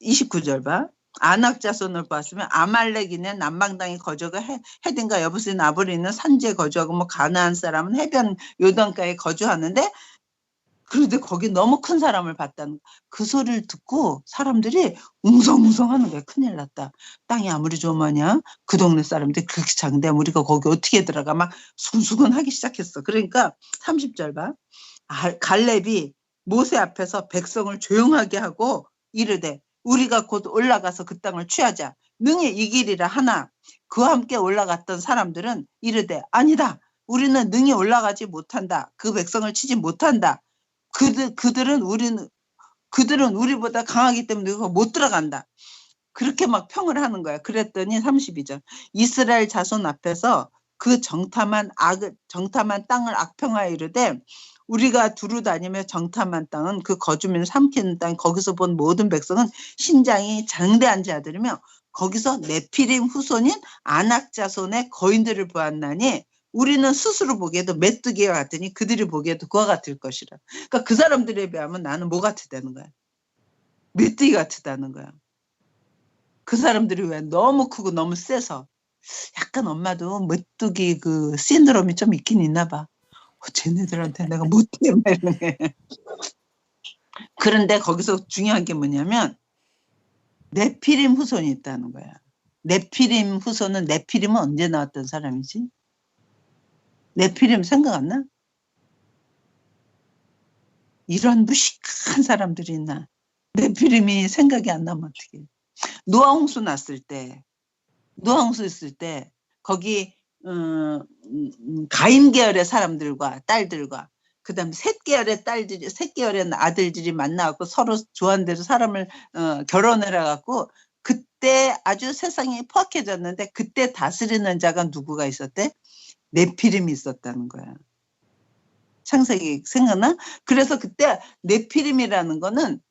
29절 봐. 아낙 자손을 보았으면 아말렉이네 남방 땅에 거주하고 헤딘과 여부스인 아브리는 산지에 거주하고 뭐 가나안 사람은 해변 요단가에 거주하는데, 그런데 거기 너무 큰 사람을 봤다는 그 소리를 듣고 사람들이 웅성웅성하는 거야. 큰일 났다. 땅이 아무리 좋으면야 그 동네 사람들이 그렇게 장대하면 우리가 거기 어떻게 들어가 막 수근수근하기 시작했어. 그러니까 30절 봐. 갈렙이 모세 앞에서 백성을 조용하게 하고 이르되 우리가 곧 올라가서 그 땅을 취하자. 능히 이기리라 하나 그와 함께 올라갔던 사람들은 이르되 아니다. 우리는 능히 올라가지 못한다. 그 백성을 치지 못한다. 그들은 우리보다 강하기 때문에 우리가 못 들어간다. 그렇게 막 평을 하는 거야. 그랬더니 32절 이스라엘 자손 앞에서 그 정탐한 땅을 악평하여 이르되 우리가 두루 다니며 정탐한 땅은 그 거주민을 삼키는 땅 거기서 본 모든 백성은 신장이 장대한 자들이며 거기서 네피림 후손인 아낙 자손의 거인들을 보았나니 우리는 스스로 보기에도 메뚜기와 같으니 그들이 보기에도 그와 같을 것이라. 그러니까 그 사람들에 비하면 나는 뭐 같다는 거야. 메뚜기 같다는 거야. 그 사람들이 왜 너무 크고 너무 세서 약간 엄마도 메뚜기 그 신드롬이 좀 있긴 있나 봐. 쟤네들한테 내가 못해 이러는 게. 그런데 거기서 중요한 게 뭐냐면 네피림 후손이 있다는 거야. 네피림 후손은 네피림은 언제 나왔던 사람이지? 네피림 생각 안 나? 이런 무식한 사람들이 있나? 네피림이 생각이 안 나면 어떡해. 노아 홍수 났을 때 거기 가인 계열의 사람들과 딸들과 그다음 셋 계열의 아들들이 만나갖고 서로 좋아하는 대로 사람을 결혼을 해갖고 그때 아주 세상이 포악해졌는데 그때 다스리는 자가 누구가 있었대? 네피림이 있었다는 거야. 창세기 생각나? 그래서 그때 네피림이라는 거는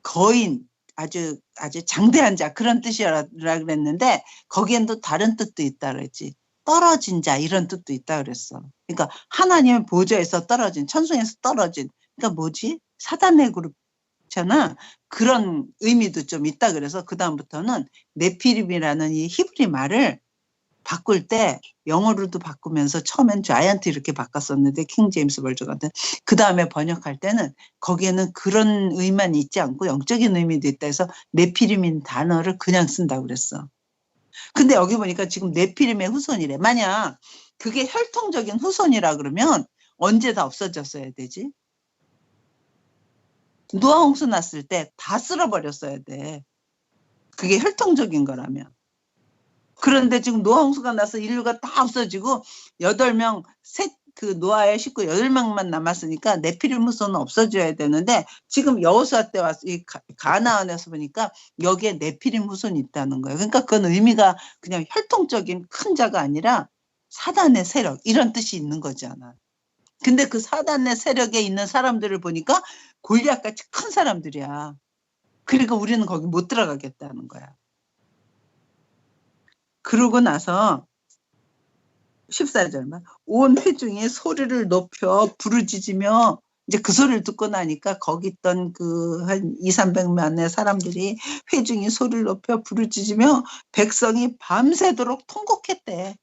거인, 아주 장대한 자 그런 뜻이라 그랬는데 거기엔 또 다른 뜻도 있다 그랬지. 떨어진 자 이런 뜻도 있다 그랬어. 그러니까 하나님의 보좌에서 떨어진, 천성에서 떨어진. 그러니까 뭐지? 사단의 그룹잖아. 그런 의미도 좀 있다 그래서 그 다음부터는 네피림이라는 이 히브리 말을 바꿀 때 영어로도 바꾸면서 처음엔 자이언트 이렇게 바꿨었는데 킹 제임스 버전 같은 그 다음에 번역할 때는 거기에는 그런 의미만 있지 않고 영적인 의미도 있다 해서 네피림인 단어를 그냥 쓴다고 그랬어. 근데 여기 보니까 지금 네피림의 후손이래. 만약 그게 혈통적인 후손이라 그러면 언제 다 없어졌어야 되지? 노아 홍수 났을 때 다 쓸어버렸어야 돼. 그게 혈통적인 거라면. 그런데 지금 노아 홍수가 나서 인류가 다 없어지고 8명 그 노아의 식구 8명만 남았으니까 네피림 후손은 없어져야 되는데 지금 여호수아 때 와서 이 가나안에서 보니까 여기에 네피림 후손이 있다는 거예요. 그러니까 그건 의미가 그냥 혈통적인 큰 자가 아니라 사단의 세력 이런 뜻이 있는 거잖아. 근데 그 사단의 세력에 있는 사람들을 보니까 골리앗같이 큰 사람들이야. 그러니까 우리는 거기 못 들어가겠다는 거야. 그러고 나서 14절만 온 회중이 소리를 높여 부르짖으며 이제 그 소리를 듣고 나니까 거기 있던 그 한 200~300만의 사람들이 회중이 소리를 높여 부르짖으며 백성이 밤새도록 통곡했대.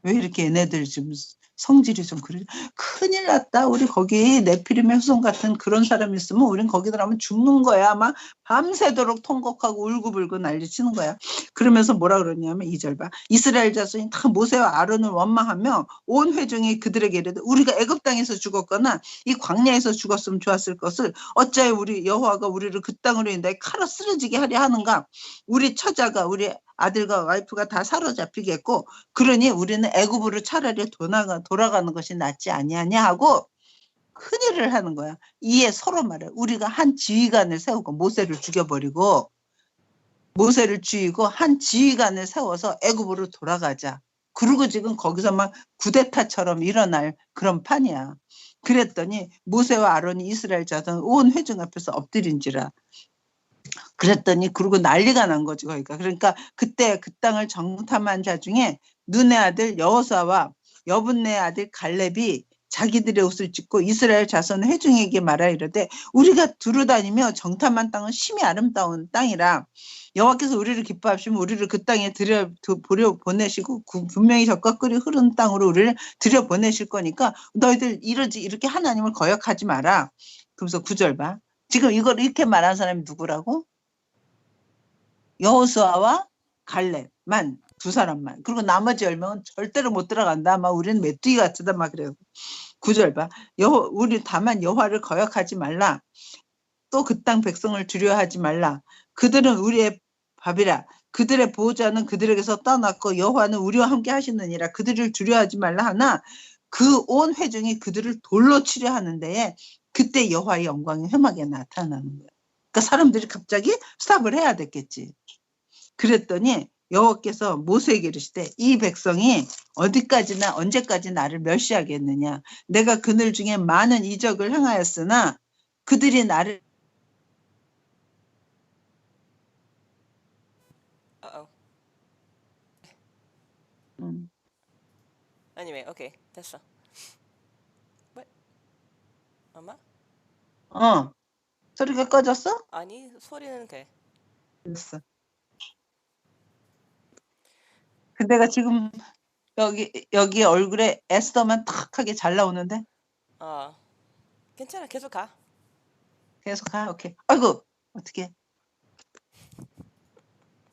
왜 이렇게 얘네들 지금 성질이 좀 그래? 큰일 났다. 우리 거기 네피림의 후손 같은 그런 사람이 있으면 우린 거기 들어가면 죽는 거야. 막 밤새도록 통곡하고 울고불고 난리치는 거야. 그러면서 뭐라 그러냐면 2절 봐. 이스라엘 자손이 다 모세와 아론을 원망하며 온 회중이 그들에게 이르되 우리가 애굽 땅에서 죽었거나 이 광야에서 죽었으면 좋았을 것을 어찌하여 우리 여호와가 우리를 그 땅으로 인하여 칼로 쓰러지게 하려 하는가. 우리 처자가 우리 아들과 와이프가 다 사로잡히겠고 그러니 우리는 애굽으로 차라리 돌아가는 것이 낫지 아니하냐 하고 큰일을 하는 거야. 이에 서로 말해. 우리가 한 지휘관을 세우고 모세를 죽여버리고 모세를 죽이고 한 지휘관을 세워서 애굽으로 돌아가자. 그리고 지금 거기서 막 구데타처럼 일어날 그런 판이야. 그랬더니 모세와 아론이 이스라엘 자손 온 회중 앞에서 엎드린지라. 그랬더니 그러고 난리가 난 거지 거기가. 그러니까 그때 그 땅을 정탐한 자 중에 눈의 아들 여호수아와 여분네 아들 갈렙이 자기들의 옷을 찢고 이스라엘 자손 회중에게 말하 이르되 우리가 두루다니며 정탐한 땅은 심히 아름다운 땅이라 여호와께서 우리를 기뻐하시면 우리를 그 땅에 보려 보내시고 분명히 젖과 꿀이 흐르는 땅으로 우리를 들여 보내실 거니까 너희들 이렇게 하나님을 거역하지 마라. 그러면서 9절 봐. 지금 이걸 이렇게 말한 사람이 누구라고? 여호수아와 갈렙만 두 사람만. 그리고 나머지 10명은 절대로 못 들어간다. 막 우리는 메뚜기 같다. 막 그래요. 9절 봐. 우리 다만 여호와를 거역하지 말라. 또 그 땅 백성을 두려워하지 말라. 그들은 우리의 밥이라. 그들의 보호자는 그들에게서 떠났고 여호와는 우리와 함께 하시느니라. 그들을 두려워하지 말라 하나 그 온 회중이 그들을 돌로 치려 하는데 그때 여호와의 영광이 험하게 나타나는 거야. 그러니까 사람들이 갑자기 스탑을 해야 됐겠지. 그랬더니 여호와께서 모세에게 이르시되 이 백성이 어디까지나 언제까지 나를 멸시하겠느냐. 내가 그들 중에 많은 이적을 행하였으나 그들이 나를 Anyway, 오케이. 됐어. What? 엄마? 소리가 꺼졌어? 아니, 소리는 돼. 됐어. 근데가 지금 여기 얼굴에 에스더만 탁하게 잘 나오는데? 괜찮아. 계속 가. 계속 가. 오케이. 아이고 어떻게?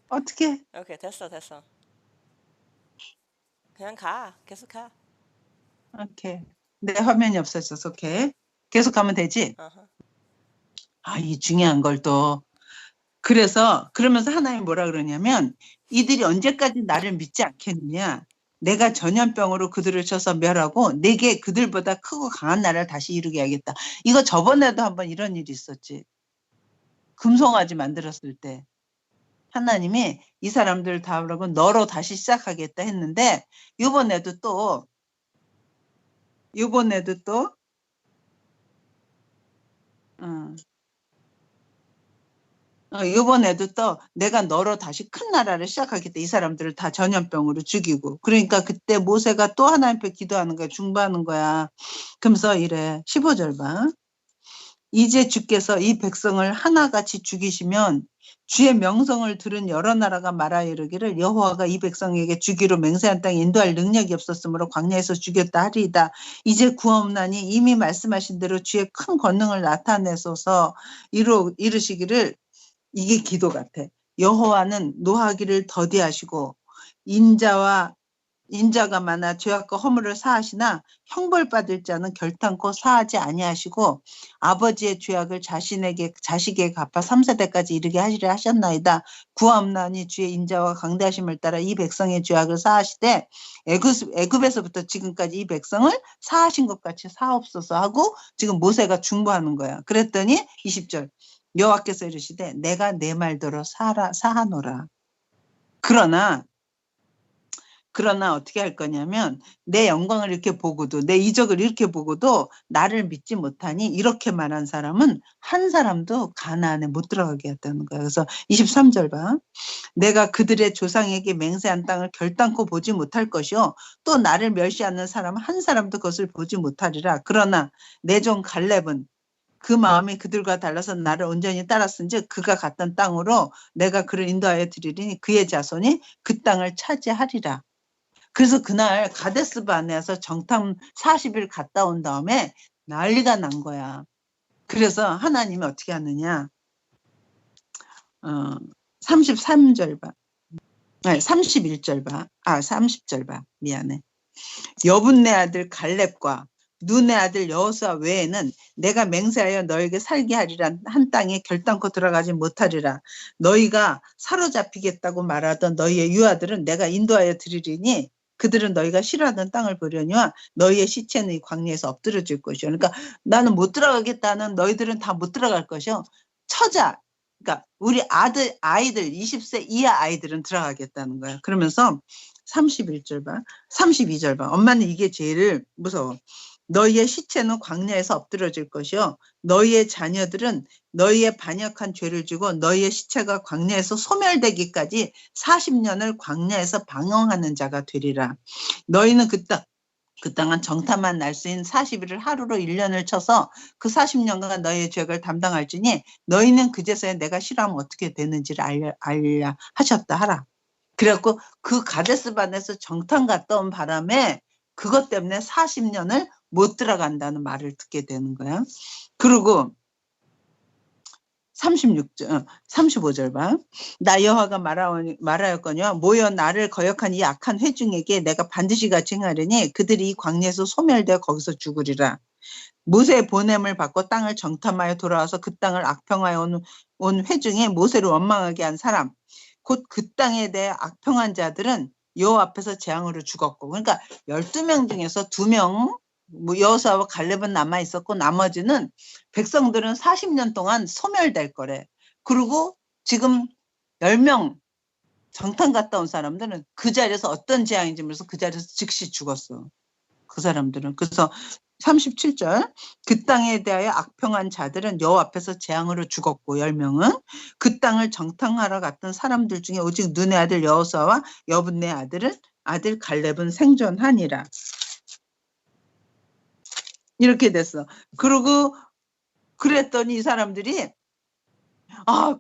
오케이, 됐어. 그냥 가. 계속 가. 오케이. 내 화면이 없어졌어. 오케이. 계속 가면 되지? 이 중요한 걸 또. 그러면서 하나님 뭐라 그러냐면 이들이 언제까지 나를 믿지 않겠느냐. 내가 전염병으로 그들을 쳐서 멸하고 내게 그들보다 크고 강한 나라를 다시 이루게 하겠다. 이거 저번에도 한번 이런 일이 있었지. 금송아지 만들었을 때. 하나님이 이 사람들 다 그러고 너로 다시 시작하겠다 했는데 이번에도 또 내가 너로 다시 큰 나라를 시작하겠다. 이 사람들을 다 전염병으로 죽이고. 그러니까 그때 모세가 또 하나님 앞에 기도하는 거야. 중보하는 거야. 그러면서 이래. 15절 봐. 이제 주께서 이 백성을 하나같이 죽이시면 주의 명성을 들은 여러 나라가 말하여 이르기를 여호와가 이 백성에게 주기로 맹세한 땅에 인도할 능력이 없었으므로 광야에서 죽였다 하리이다. 이제 구하옵나니 이미 말씀하신 대로 주의 큰 권능을 나타내소서 이르시기를. 이게 기도 같아. 여호와는 노하기를 더디하시고 인자가 많아 죄악과 허물을 사하시나 형벌받을 자는 결탄코 사하지 아니하시고 아버지의 죄악을 자식에게 갚아 3세대까지 이르게 하시려 하셨나이다. 구하옵나니 주의 인자와 강대하심을 따라 이 백성의 죄악을 사하시되 애굽에서부터 지금까지 이 백성을 사하신 것 같이 사옵소서 하고 지금 모세가 중보하는 거야. 그랬더니 20절 여호와께서 이르시되 내가 내 말대로 사하노라. 그러나 어떻게 할 거냐면 내 영광을 이렇게 보고도 내 이적을 이렇게 보고도 나를 믿지 못하니 이렇게 말한 사람은 한 사람도 가나안에 못 들어가게 했다는 거야. 그래서 23절 봐. 내가 그들의 조상에게 맹세한 땅을 결단코 보지 못할 것이요 또 나를 멸시하는 사람 한 사람도 그것을 보지 못하리라. 그러나 내 종 갈렙은 그 마음이 그들과 달라서 나를 온전히 따랐은즉 그가 갔던 땅으로 내가 그를 인도하여 드리리니 그의 자손이 그 땅을 차지하리라. 그래서 그날 가데스바네아서 정탐 40일 갔다 온 다음에 난리가 난 거야. 그래서 하나님이 어떻게 하느냐. 33절 봐. 아니, 31절 봐. 30절 봐. 미안해. 여분네 아들 갈렙과 눈의 아들 여호수아 외에는 내가 맹세하여 너에게 살게 하리라 한 땅에 결단코 들어가지 못하리라. 너희가 사로잡히겠다고 말하던 너희의 유아들은 내가 인도하여 드리리니 그들은 너희가 싫어하던 땅을 보려니와 너희의 시체는 이 광야에서 엎드려질 것이요. 그러니까 나는 못 들어가겠다는 너희들은 다 못 들어갈 것이요. 처자, 그러니까 우리 아이들 20세 이하 아이들은 들어가겠다는 거야. 그러면서 31절 봐. 32절 봐. 엄마는 이게 제일 무서워. 너희의 시체는 광야에서 엎드러질 것이요 너희의 자녀들은 너희의 반역한 죄를 지고 너희의 시체가 광야에서 소멸되기까지 40년을 광야에서 방황하는 자가 되리라. 너희는 그 땅은 정탐만 날 수 있는 40일을 하루로 1년을 쳐서 그 40년간 너희의 죄를 담당할지니 너희는 그제서야 내가 싫어하면 어떻게 되는지를 알라 하셨다 하라. 그래갖고 그 가데스반에서 정탐 갔다 온 바람에 그것 때문에 40년을 못 들어간다는 말을 듣게 되는 거야. 그리고 35절 봐. 나 여호와가 말하였거니와 모여 나를 거역한 이 악한 회중에게 내가 반드시 같이 행하려니 그들이 이 광야에서 소멸되어 거기서 죽으리라. 모세의 보냄을 받고 땅을 정탐하여 돌아와서 그 땅을 악평하여 온 회중에 모세를 원망하게 한 사람 곧 그 땅에 대해 악평한 자들은 여호와 앞에서 재앙으로 죽었고 그러니까 12명 중에서 2명 여호수아와 갈렙은 남아 있었고 나머지는 백성들은 40년 동안 소멸될 거래. 그리고 지금 10명 정탐 갔다 온 사람들은 그 자리에서 어떤 재앙인지 모르면서 그 자리에서 즉시 죽었어. 그 사람들은. 그래서 37절 그 땅에 대하여 악평한 자들은 여호와 앞에서 재앙으로 죽었고 10명은 그 땅을 정탐하러 갔던 사람들 중에 오직 눈의 아들 여호수아와 여분네 아들 갈렙은 생존하니라. 이렇게 됐어. 그리고 그랬더니 이 사람들이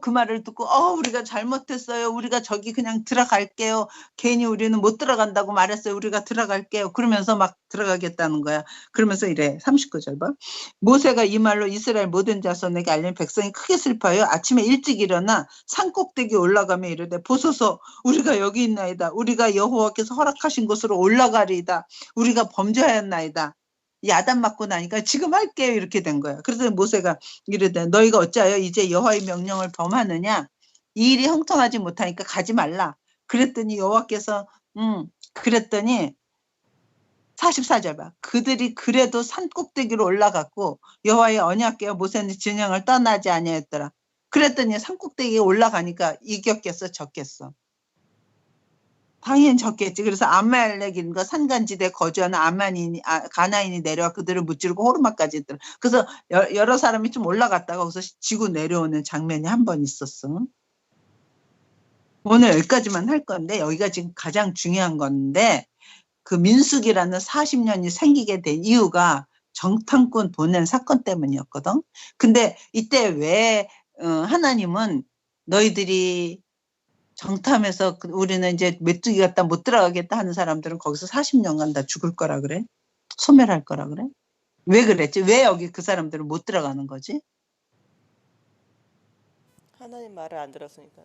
그 말을 듣고 우리가 잘못했어요. 우리가 저기 그냥 들어갈게요. 괜히 우리는 못 들어간다고 말했어요. 우리가 들어갈게요. 그러면서 막 들어가겠다는 거야. 그러면서 이래. 39절 봐. 모세가 이 말로 이스라엘 모든 자손에게 알린 백성이 크게 슬퍼하여 아침에 일찍 일어나 산꼭대기에 올라가며 이르되 보소서 우리가 여기 있나이다. 우리가 여호와께서 허락하신 곳으로 올라가리이다. 우리가 범죄하였나이다. 야단 맞고 나니까 지금 할게요 이렇게 된 거야. 그래서 모세가 이르되 너희가 어찌하여 이제 여호와의 명령을 범하느냐 이 일이 형통하지 못하니까 가지 말라. 그랬더니 여호와께서 그랬더니 44절 봐. 그들이 그래도 산꼭대기로 올라갔고 여호와의 언약궤와 모세는 진영을 떠나지 아니하였더라. 그랬더니 산꼭대기에 올라가니까 이겼겠어 졌겠어. 당연히 적겠지. 그래서 아말렉인가 산간지대에 거주하는 가나인이 내려와 그들을 무찌르고 호르마까지 했더라. 그래서 여러 사람이 좀 올라갔다가 거기서 지고 내려오는 장면이 한 번 있었어. 오늘 여기까지만 할 건데 여기가 지금 가장 중요한 건데 그 민수기라는 40년이 생기게 된 이유가 정탐꾼 보낸 사건 때문이었거든. 근데 이때 왜 하나님은 너희들이 정탐해서 우리는 이제 메뚜기 갖다 못 들어가겠다 하는 사람들은 거기서 40년간 다 죽을 거라 그래? 소멸할 거라 그래? 왜 그랬지? 왜 여기 그 사람들은 못 들어가는 거지? 하나님 말을 안 들었으니까.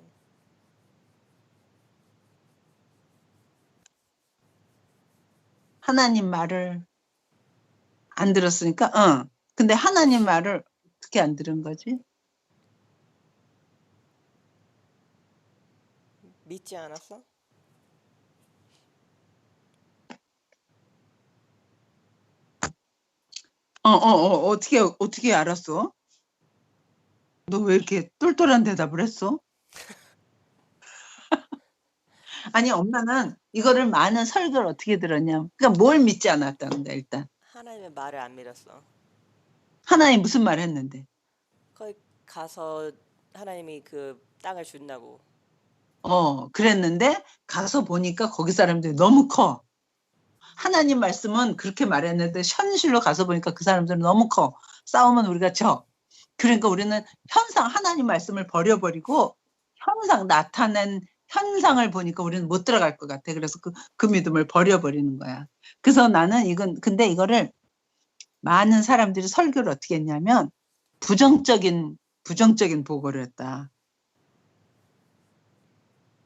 하나님 말을 안 들었으니까 근데 하나님 말을 어떻게 안 들은 거지? 믿지 않았어? 어떻게 알았어? 너 왜 이렇게 똘똘한 대답을 했어? 아니 엄마는 이거를 많은 설교를 어떻게 들었냐? 그러니까 뭘 믿지 않았다는데 일단. 하나님의 말을 안 믿었어. 하나님 무슨 말 했는데? 거기 가서 하나님이 그 땅을 준다고. 그랬는데 가서 보니까 거기 사람들이 너무 커. 하나님 말씀은 그렇게 말했는데 현실로 가서 보니까 그 사람들은 너무 커. 싸우면 우리가 져. 그러니까 우리는 하나님 말씀을 버려버리고 나타낸 현상을 보니까 우리는 못 들어갈 것 같아. 그래서 그 믿음을 버려버리는 거야. 그래서 나는 근데 이거를 많은 사람들이 설교를 어떻게 했냐면 부정적인 보고를 했다.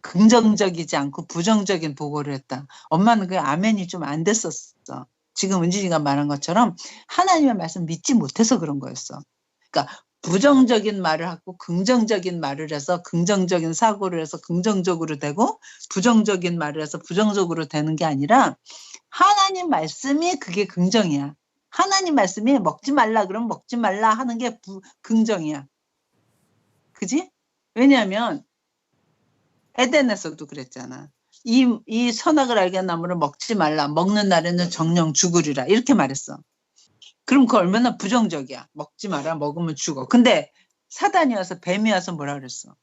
긍정적이지 않고 부정적인 보고를 했다. 엄마는 그 아멘이 좀 안 됐었어. 지금 은진이가 말한 것처럼 하나님의 말씀 믿지 못해서 그런 거였어. 그러니까 부정적인 말을 하고 긍정적인 말을 해서 긍정적인 사고를 해서 긍정적으로 되고 부정적인 말을 해서 부정적으로 되는 게 아니라 하나님 말씀이 그게 긍정이야. 하나님 말씀이 먹지 말라 그러면 먹지 말라 하는 게 긍정이야. 그지? 왜냐하면 에덴에서도 그랬잖아. 이 선악을 알게 한 나무를 먹지 말라. 먹는 날에는 정령 죽으리라. 이렇게 말했어. 그럼 그 얼마나 부정적이야. 먹지 마라. 먹으면 죽어. 근데 사단이 와서 뱀이 와서 뭐라 그랬어?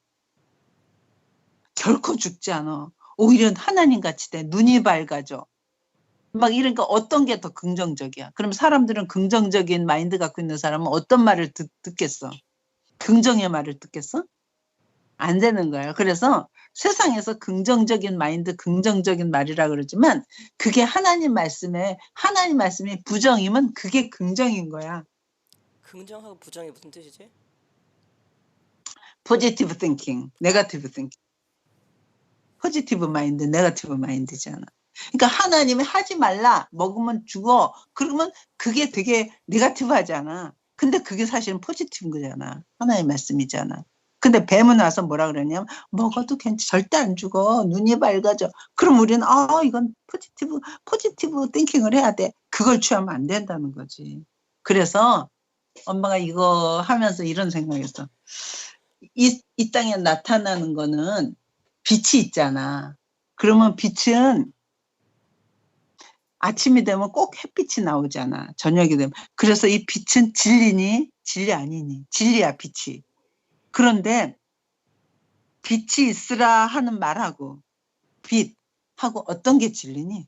결코 죽지 않아. 오히려 하나님 같이 돼. 눈이 밝아져. 막 이러니까 어떤 게 더 긍정적이야. 그럼 사람들은 긍정적인 마인드 갖고 있는 사람은 어떤 말을 듣겠어? 긍정의 말을 듣겠어? 안 되는 거예요. 그래서 세상에서 긍정적인 마인드, 긍정적인 말이라 그러지만 그게 하나님 말씀이 부정이면 그게 긍정인 거야. 긍정하고 부정이 무슨 뜻이지? 포지티브 띵킹, 네거티브 띵킹. 포지티브 마인드, 네거티브 마인드잖아. 그러니까 하나님이 하지 말라, 먹으면 죽어. 그러면 그게 되게 네거티브 하잖아. 근데 그게 사실은 포지티브인 거잖아. 하나님의 말씀이잖아. 근데 뱀은 와서 뭐라 그러냐면 먹어도 절대 안 죽어. 눈이 밝아져. 그럼 우리는 이건 포지티브 띵킹을 해야 돼. 그걸 취하면 안 된다는 거지. 그래서 엄마가 이거 하면서 이런 생각했어. 이 땅에 나타나는 거는 빛이 있잖아. 그러면 빛은 아침이 되면 꼭 햇빛이 나오잖아. 저녁이 되면. 그래서 이 빛은 진리니? 진리 아니니? 진리야, 빛이. 그런데 빛이 있으라 하는 말하고 빛하고 어떤 게 진리니?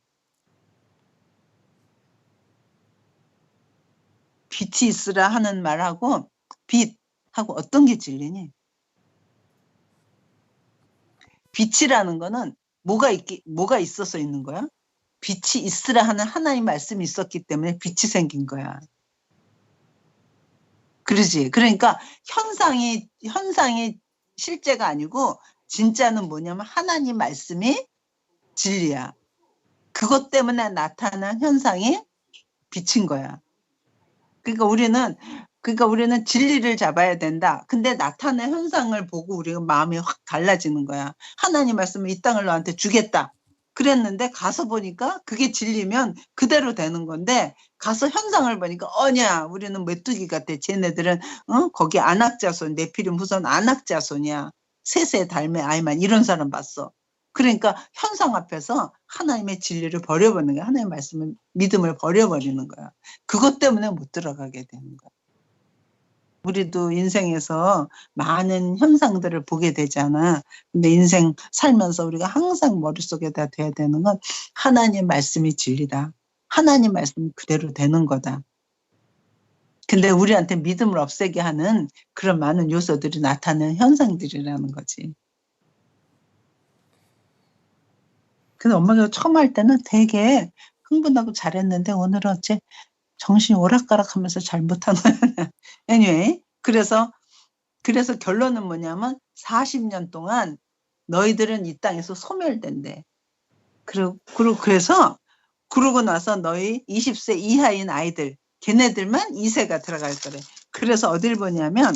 빛이 있으라 하는 말하고 빛하고 어떤 게 진리니? 빛이라는 거는 뭐가 있어서 있는 거야? 빛이 있으라 하는 하나님 말씀이 있었기 때문에 빛이 생긴 거야. 그러지. 그러니까 현상이 실제가 아니고 진짜는 뭐냐면 하나님 말씀이 진리야. 그것 때문에 나타난 현상이 빛인 거야. 그러니까 우리는 진리를 잡아야 된다. 근데 나타난 현상을 보고 우리가 마음이 확 달라지는 거야. 하나님 말씀은 이 땅을 너한테 주겠다. 그랬는데 가서 보니까 그게 진리면 그대로 되는 건데 가서 현상을 보니까 우리는 메뚜기 같아. 쟤네들은 거기 안악자손 네피림 후손 안악자손이야. 셋의 달매 아이만 이런 사람 봤어. 그러니까 현상 앞에서 하나님의 진리를 버려버리는 거야. 하나님의 말씀을 믿음을 버려버리는 거야. 그것 때문에 못 들어가게 되는 거야. 우리도 인생에서 많은 현상들을 보게 되잖아. 근데 인생 살면서 우리가 항상 머릿속에다 둬야 되는 건 하나님 말씀이 진리다. 하나님 말씀이 그대로 되는 거다. 근데 우리한테 믿음을 없애게 하는 그런 많은 요소들이 나타나는 현상들이라는 거지. 근데 엄마가 처음 할 때는 되게 흥분하고 잘했는데 오늘은 어째 정신이 오락가락하면서 잘 못하는 anyway, 그래서 결론은 뭐냐면 40년 동안 너희들은 이 땅에서 소멸된대. 그러고 나서 너희 20세 이하인 아이들 걔네들만 2세가 들어갈 거래. 그래서 어딜 보냐면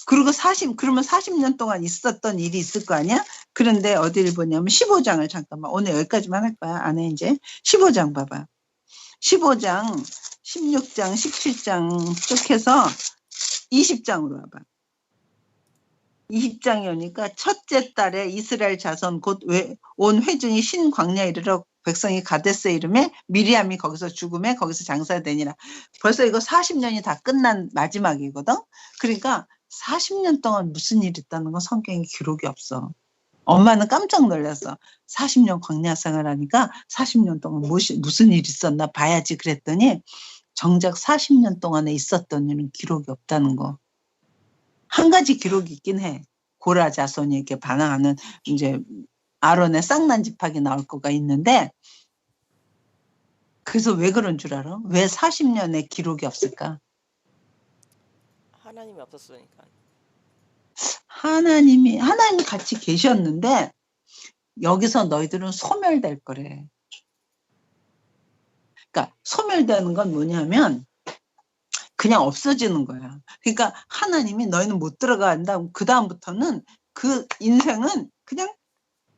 그러면 40년 동안 있었던 일이 있을 거 아니야? 그런데 어디를 보냐면 15장을 잠깐만 오늘 여기까지만 할 거야. 안에 이제 15장 봐봐. 15장, 16장, 17장 쭉 해서 20장으로 와봐. 20장이 오니까 첫째 달에 이스라엘 자손 곧 온 회중이 신광야에 이르러 백성이 가데스에 이름에 미리암이 거기서 죽음에 거기서 장사되니라. 벌써 이거 40년이 다 끝난 마지막이거든. 그러니까 40년 동안 무슨 일이 있다는 건 성경에 기록이 없어. 엄마는 깜짝 놀랐어. 40년 광야 생활하니까 40년 동안 무슨 일이 있었나 봐야지 그랬더니 정작 40년 동안에 있었던 일은 기록이 없다는 거. 한 가지 기록이 있긴 해. 고라 자손에게 반항하는 이제 아론의 쌍난 지팡이 나올 거가 있는데 그래서 왜 그런 줄 알아? 왜 40년의 기록이 없을까? 하나님이 없었으니까. 하나님이 같이 계셨는데 여기서 너희들은 소멸될 거래. 그러니까 소멸되는 건 뭐냐면 그냥 없어지는 거야. 그러니까 하나님이 너희는 못 들어간다. 그 다음부터는 그 인생은 그냥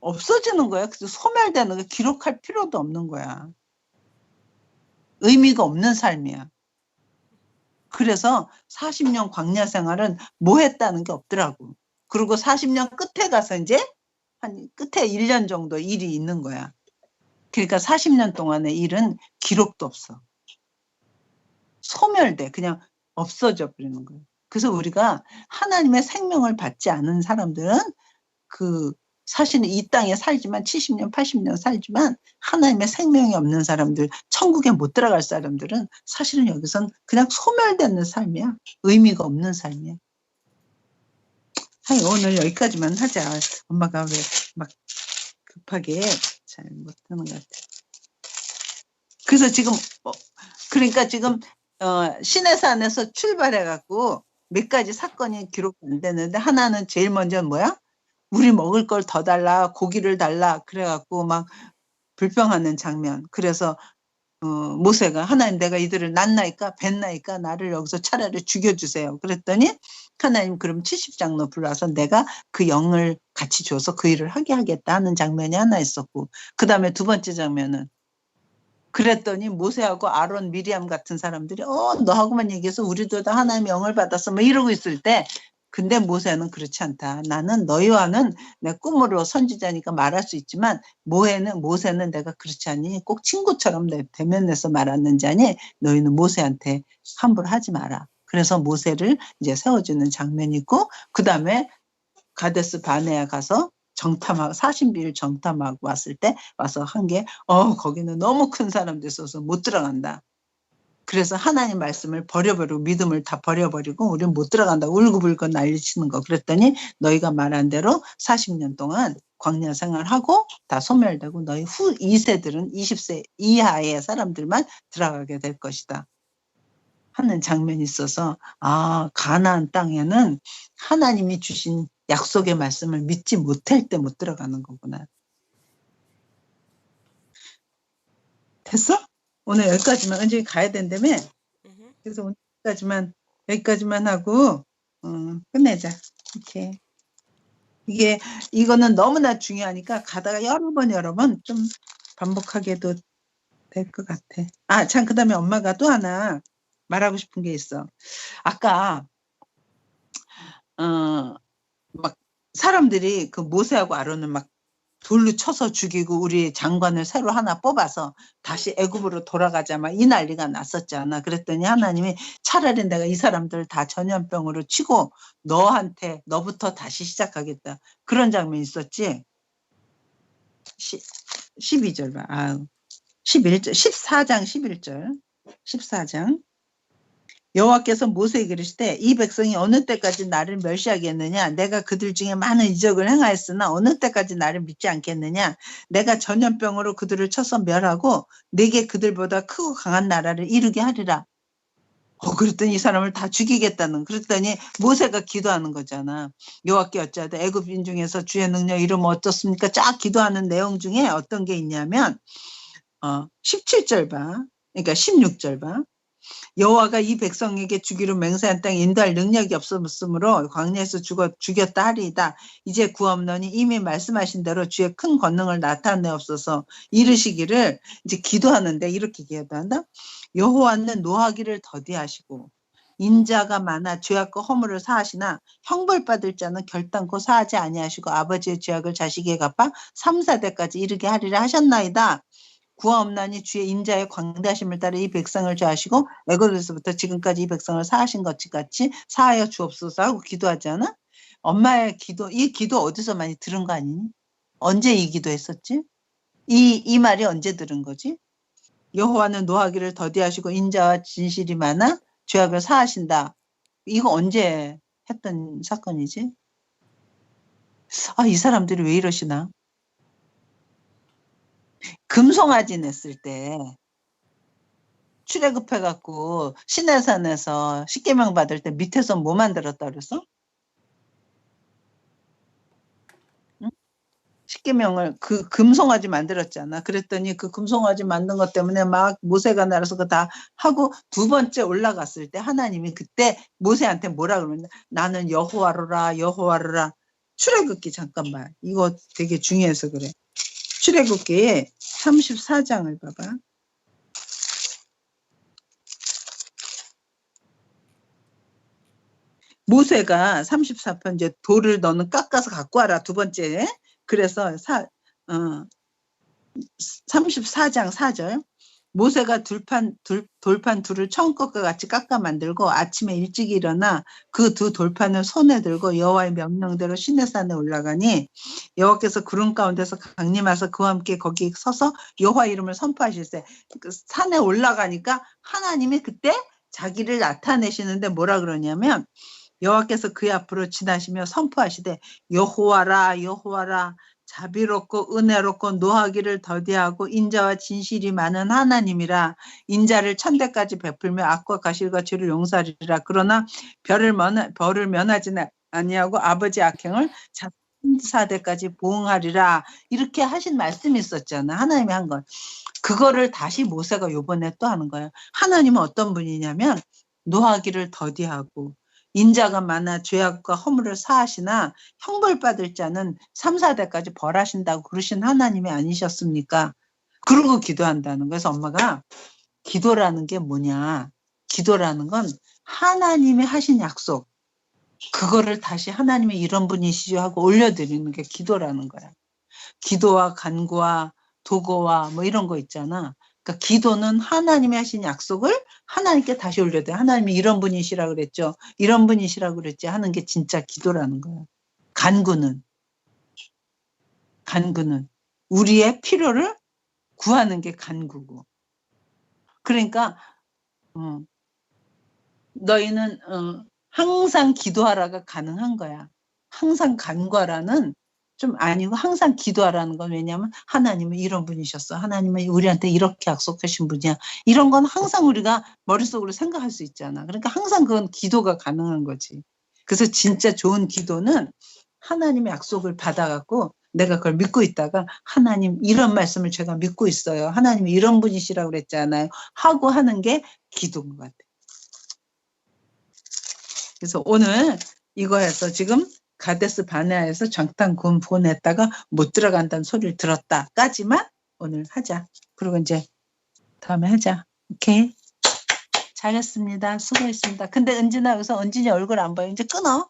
없어지는 거야. 그래서 소멸되는 거 기록할 필요도 없는 거야. 의미가 없는 삶이야. 그래서 40년 광야 생활은 뭐 했다는 게 없더라고. 그리고 40년 끝에 가서 이제 끝에 1년 정도 일이 있는 거야. 그러니까 40년 동안의 일은 기록도 없어. 소멸돼. 그냥 없어져 버리는 거예요. 그래서 우리가 하나님의 생명을 받지 않은 사람들은 사실은 이 땅에 살지만 70년, 80년 살지만 하나님의 생명이 없는 사람들, 천국에 못 들어갈 사람들은 사실은 여기선 그냥 소멸되는 삶이야. 의미가 없는 삶이야. 오늘 여기까지만 하자. 엄마가 왜 막 급하게 잘 못하는 것 같아. 그래서 지금 그러니까 지금 시내산에서 출발해갖고 몇 가지 사건이 기록 안 되는데 하나는 제일 먼저 뭐야? 우리 먹을 걸 더 달라, 고기를 달라, 그래갖고 막 불평하는 장면. 그래서 모세가 하나님 내가 이들을 낳나이까 뱉나이까 나를 여기서 차라리 죽여주세요. 그랬더니 하나님 그럼 70장로 불러서 내가 그 영을 같이 줘서 그 일을 하게 하겠다 하는 장면이 하나 있었고, 그 다음에 두 번째 장면은 그랬더니 모세하고 아론, 미리암 같은 사람들이 너하고만 얘기해서 우리도 다 하나님의 영을 받았어 뭐 이러고 있을 때, 근데 모세는 그렇지 않다. 나는 너희와는 내 꿈으로 선지자니까 말할 수 있지만 모세는 내가 그렇지 않니? 꼭 친구처럼 대면해서 말하는 자니 너희는 모세한테 함부로 하지 마라. 그래서 모세를 이제 세워주는 장면이 있고, 그 다음에 가데스 바네아 가서 정탐하고 40일 정탐하고 왔을 때 와서 한 게 거기는 너무 큰 사람들 있어서 못 들어간다. 그래서 하나님 말씀을 버려버리고 믿음을 다 버려버리고 우리는 못 들어간다. 울고불고 난리치는 거. 그랬더니 너희가 말한 대로 40년 동안 광야 생활하고 다 소멸되고 너희 후 2세들은 20세 이하의 사람들만 들어가게 될 것이다 하는 장면이 있어서 가나안 땅에는 하나님이 주신 약속의 말씀을 믿지 못할 때 못 들어가는 거구나. 됐어? 오늘 여기까지만. 언제 가야 된다며? 그래서 여기까지만 하고 끝내자. 이렇게. 이거는 너무나 중요하니까 가다가 여러 번 좀 반복하게도 될 것 같아. 참, 그 다음에 엄마가 또 하나 말하고 싶은 게 있어. 아까 막 사람들이 그 모세하고 아론을 막 돌로 쳐서 죽이고 우리 장관을 새로 하나 뽑아서 다시 애굽으로 돌아가자 막 이 난리가 났었잖아. 그랬더니 하나님이 차라리 내가 이 사람들 다 전염병으로 치고 너부터 다시 시작하겠다. 그런 장면이 있었지. 12절 봐. 11절, 14장 11절. 14장. 여호와께서 모세에게 이르시되 이 백성이 어느 때까지 나를 멸시하겠느냐? 내가 그들 중에 많은 이적을 행하였으나 어느 때까지 나를 믿지 않겠느냐? 내가 전염병으로 그들을 쳐서 멸하고 내게 그들보다 크고 강한 나라를 이루게 하리라. 그랬더니 이 사람을 다 죽이겠다는. 그랬더니 모세가 기도하는 거잖아. 여호와께 어찌하되 애굽인 중에서 주의 능력 이루면 어떻습니까? 쫙 기도하는 내용 중에 어떤 게 있냐면 17절 봐. 그러니까 16절 봐. 여호와가 이 백성에게 주기로 맹세한 땅에 인도할 능력이 없었으므로 광야에서 죽였다 하리이다. 이제 구하옵노니 이미 말씀하신 대로 주의 큰 권능을 나타내옵소서. 이르시기를 이제 기도하는데 이렇게 기도한다. 여호와는 노하기를 더디하시고 인자가 많아 죄악과 허물을 사하시나 형벌받을 자는 결단코 사하지 아니하시고 아버지의 죄악을 자식에게 갚아 3, 4대까지 이르게 하리라 하셨나이다. 구하옵나니 주의 인자의 광대하심을 따라 이 백성을 죄하시고 애굽에서부터 지금까지 이 백성을 사하신 것 같이 사하여 주옵소서 하고 기도하지 않아? 엄마의 기도, 이 기도 어디서 많이 들은 거 아니니? 언제 이 기도했었지? 이 말이 언제 들은 거지? 여호와는 노하기를 더디하시고 인자와 진실이 많아 죄악을 사하신다. 이거 언제 했던 사건이지? 이 사람들이 왜 이러시나? 금송아지 냈을 때 출애굽해갖고 시내산에서 십계명 받을 때 밑에서 뭐 만들었다 그랬어? 응? 십계명을 그 금송아지 만들었잖아. 그랬더니 그 금송아지 만든 것 때문에 막 모세가 날아서 그거 다 하고 두 번째 올라갔을 때 하나님이 그때 모세한테 뭐라 그러냐? 나는 여호와로라 여호와로라. 출애굽기 잠깐만. 이거 되게 중요해서 그래. 출애굽기 34장을 봐봐. 모세가 34편 이제 돌을 너는 깎아서 갖고 와라 두 번째. 그래서 34장 4절 모세가 돌판 둘을 처음 것과 같이 깎아 만들고 아침에 일찍 일어나 그 두 돌판을 손에 들고 여호와의 명령대로 시내산에 올라가니 여호와께서 구름 가운데서 강림하사 그와 함께 거기 서서 여호와 이름을 선포하실세. 그 산에 올라가니까 하나님이 그때 자기를 나타내시는데 뭐라 그러냐면 여호와께서 그의 앞으로 지나시며 선포하시되 여호와라 여호와라 자비롭고 은혜롭고 노하기를 더디하고 인자와 진실이 많은 하나님이라. 인자를 천대까지 베풀며 악과 가실과 죄를 용서하리라. 그러나 벌을 면하지 아니하고 아버지 악행을 천사대까지 보응하리라. 이렇게 하신 말씀이 있었잖아. 하나님이 한 건. 그거를 다시 모세가 요번에 또 하는 거예요. 하나님은 어떤 분이냐면 노하기를 더디하고 인자가 많아 죄악과 허물을 사하시나 형벌받을 자는 3, 4대까지 벌하신다고 그러신 하나님이 아니셨습니까? 그러고 기도한다는 거예요. 그래서 엄마가 기도라는 게 뭐냐. 기도라는 건 하나님이 하신 약속. 그거를 다시 하나님이 이런 분이시죠 하고 올려드리는 게 기도라는 거야. 기도와 간구와 도고와 뭐 이런 거 있잖아. 그러니까 기도는 하나님이 하신 약속을 하나님께 다시 올려드려. 하나님이 이런 분이시라 그랬죠. 이런 분이시라 그랬지 하는 게 진짜 기도라는 거야. 간구는 우리의 필요를 구하는 게 간구고. 그러니까 너희는 항상 기도하라가 가능한 거야. 항상 간구하라는 좀 아니고 항상 기도하라는 건 왜냐하면 하나님은 이런 분이셨어. 하나님은 우리한테 이렇게 약속하신 분이야. 이런 건 항상 우리가 머릿속으로 생각할 수 있잖아. 그러니까 항상 그건 기도가 가능한 거지. 그래서 진짜 좋은 기도는 하나님의 약속을 받아갖고 내가 그걸 믿고 있다가 하나님 이런 말씀을 제가 믿고 있어요. 하나님이 이런 분이시라고 그랬잖아요. 하고 하는 게 기도인 것 같아요. 그래서 오늘 이거에서 지금 가데스 바네아에서 장탄 군 보냈다가 못 들어간다는 소리를 들었다까지만 오늘 하자. 그리고 이제 다음에 하자. 오케이. 잘했습니다. 수고했습니다. 근데 은진아 여기서 은진이 얼굴 안 보여. 이제 끊어.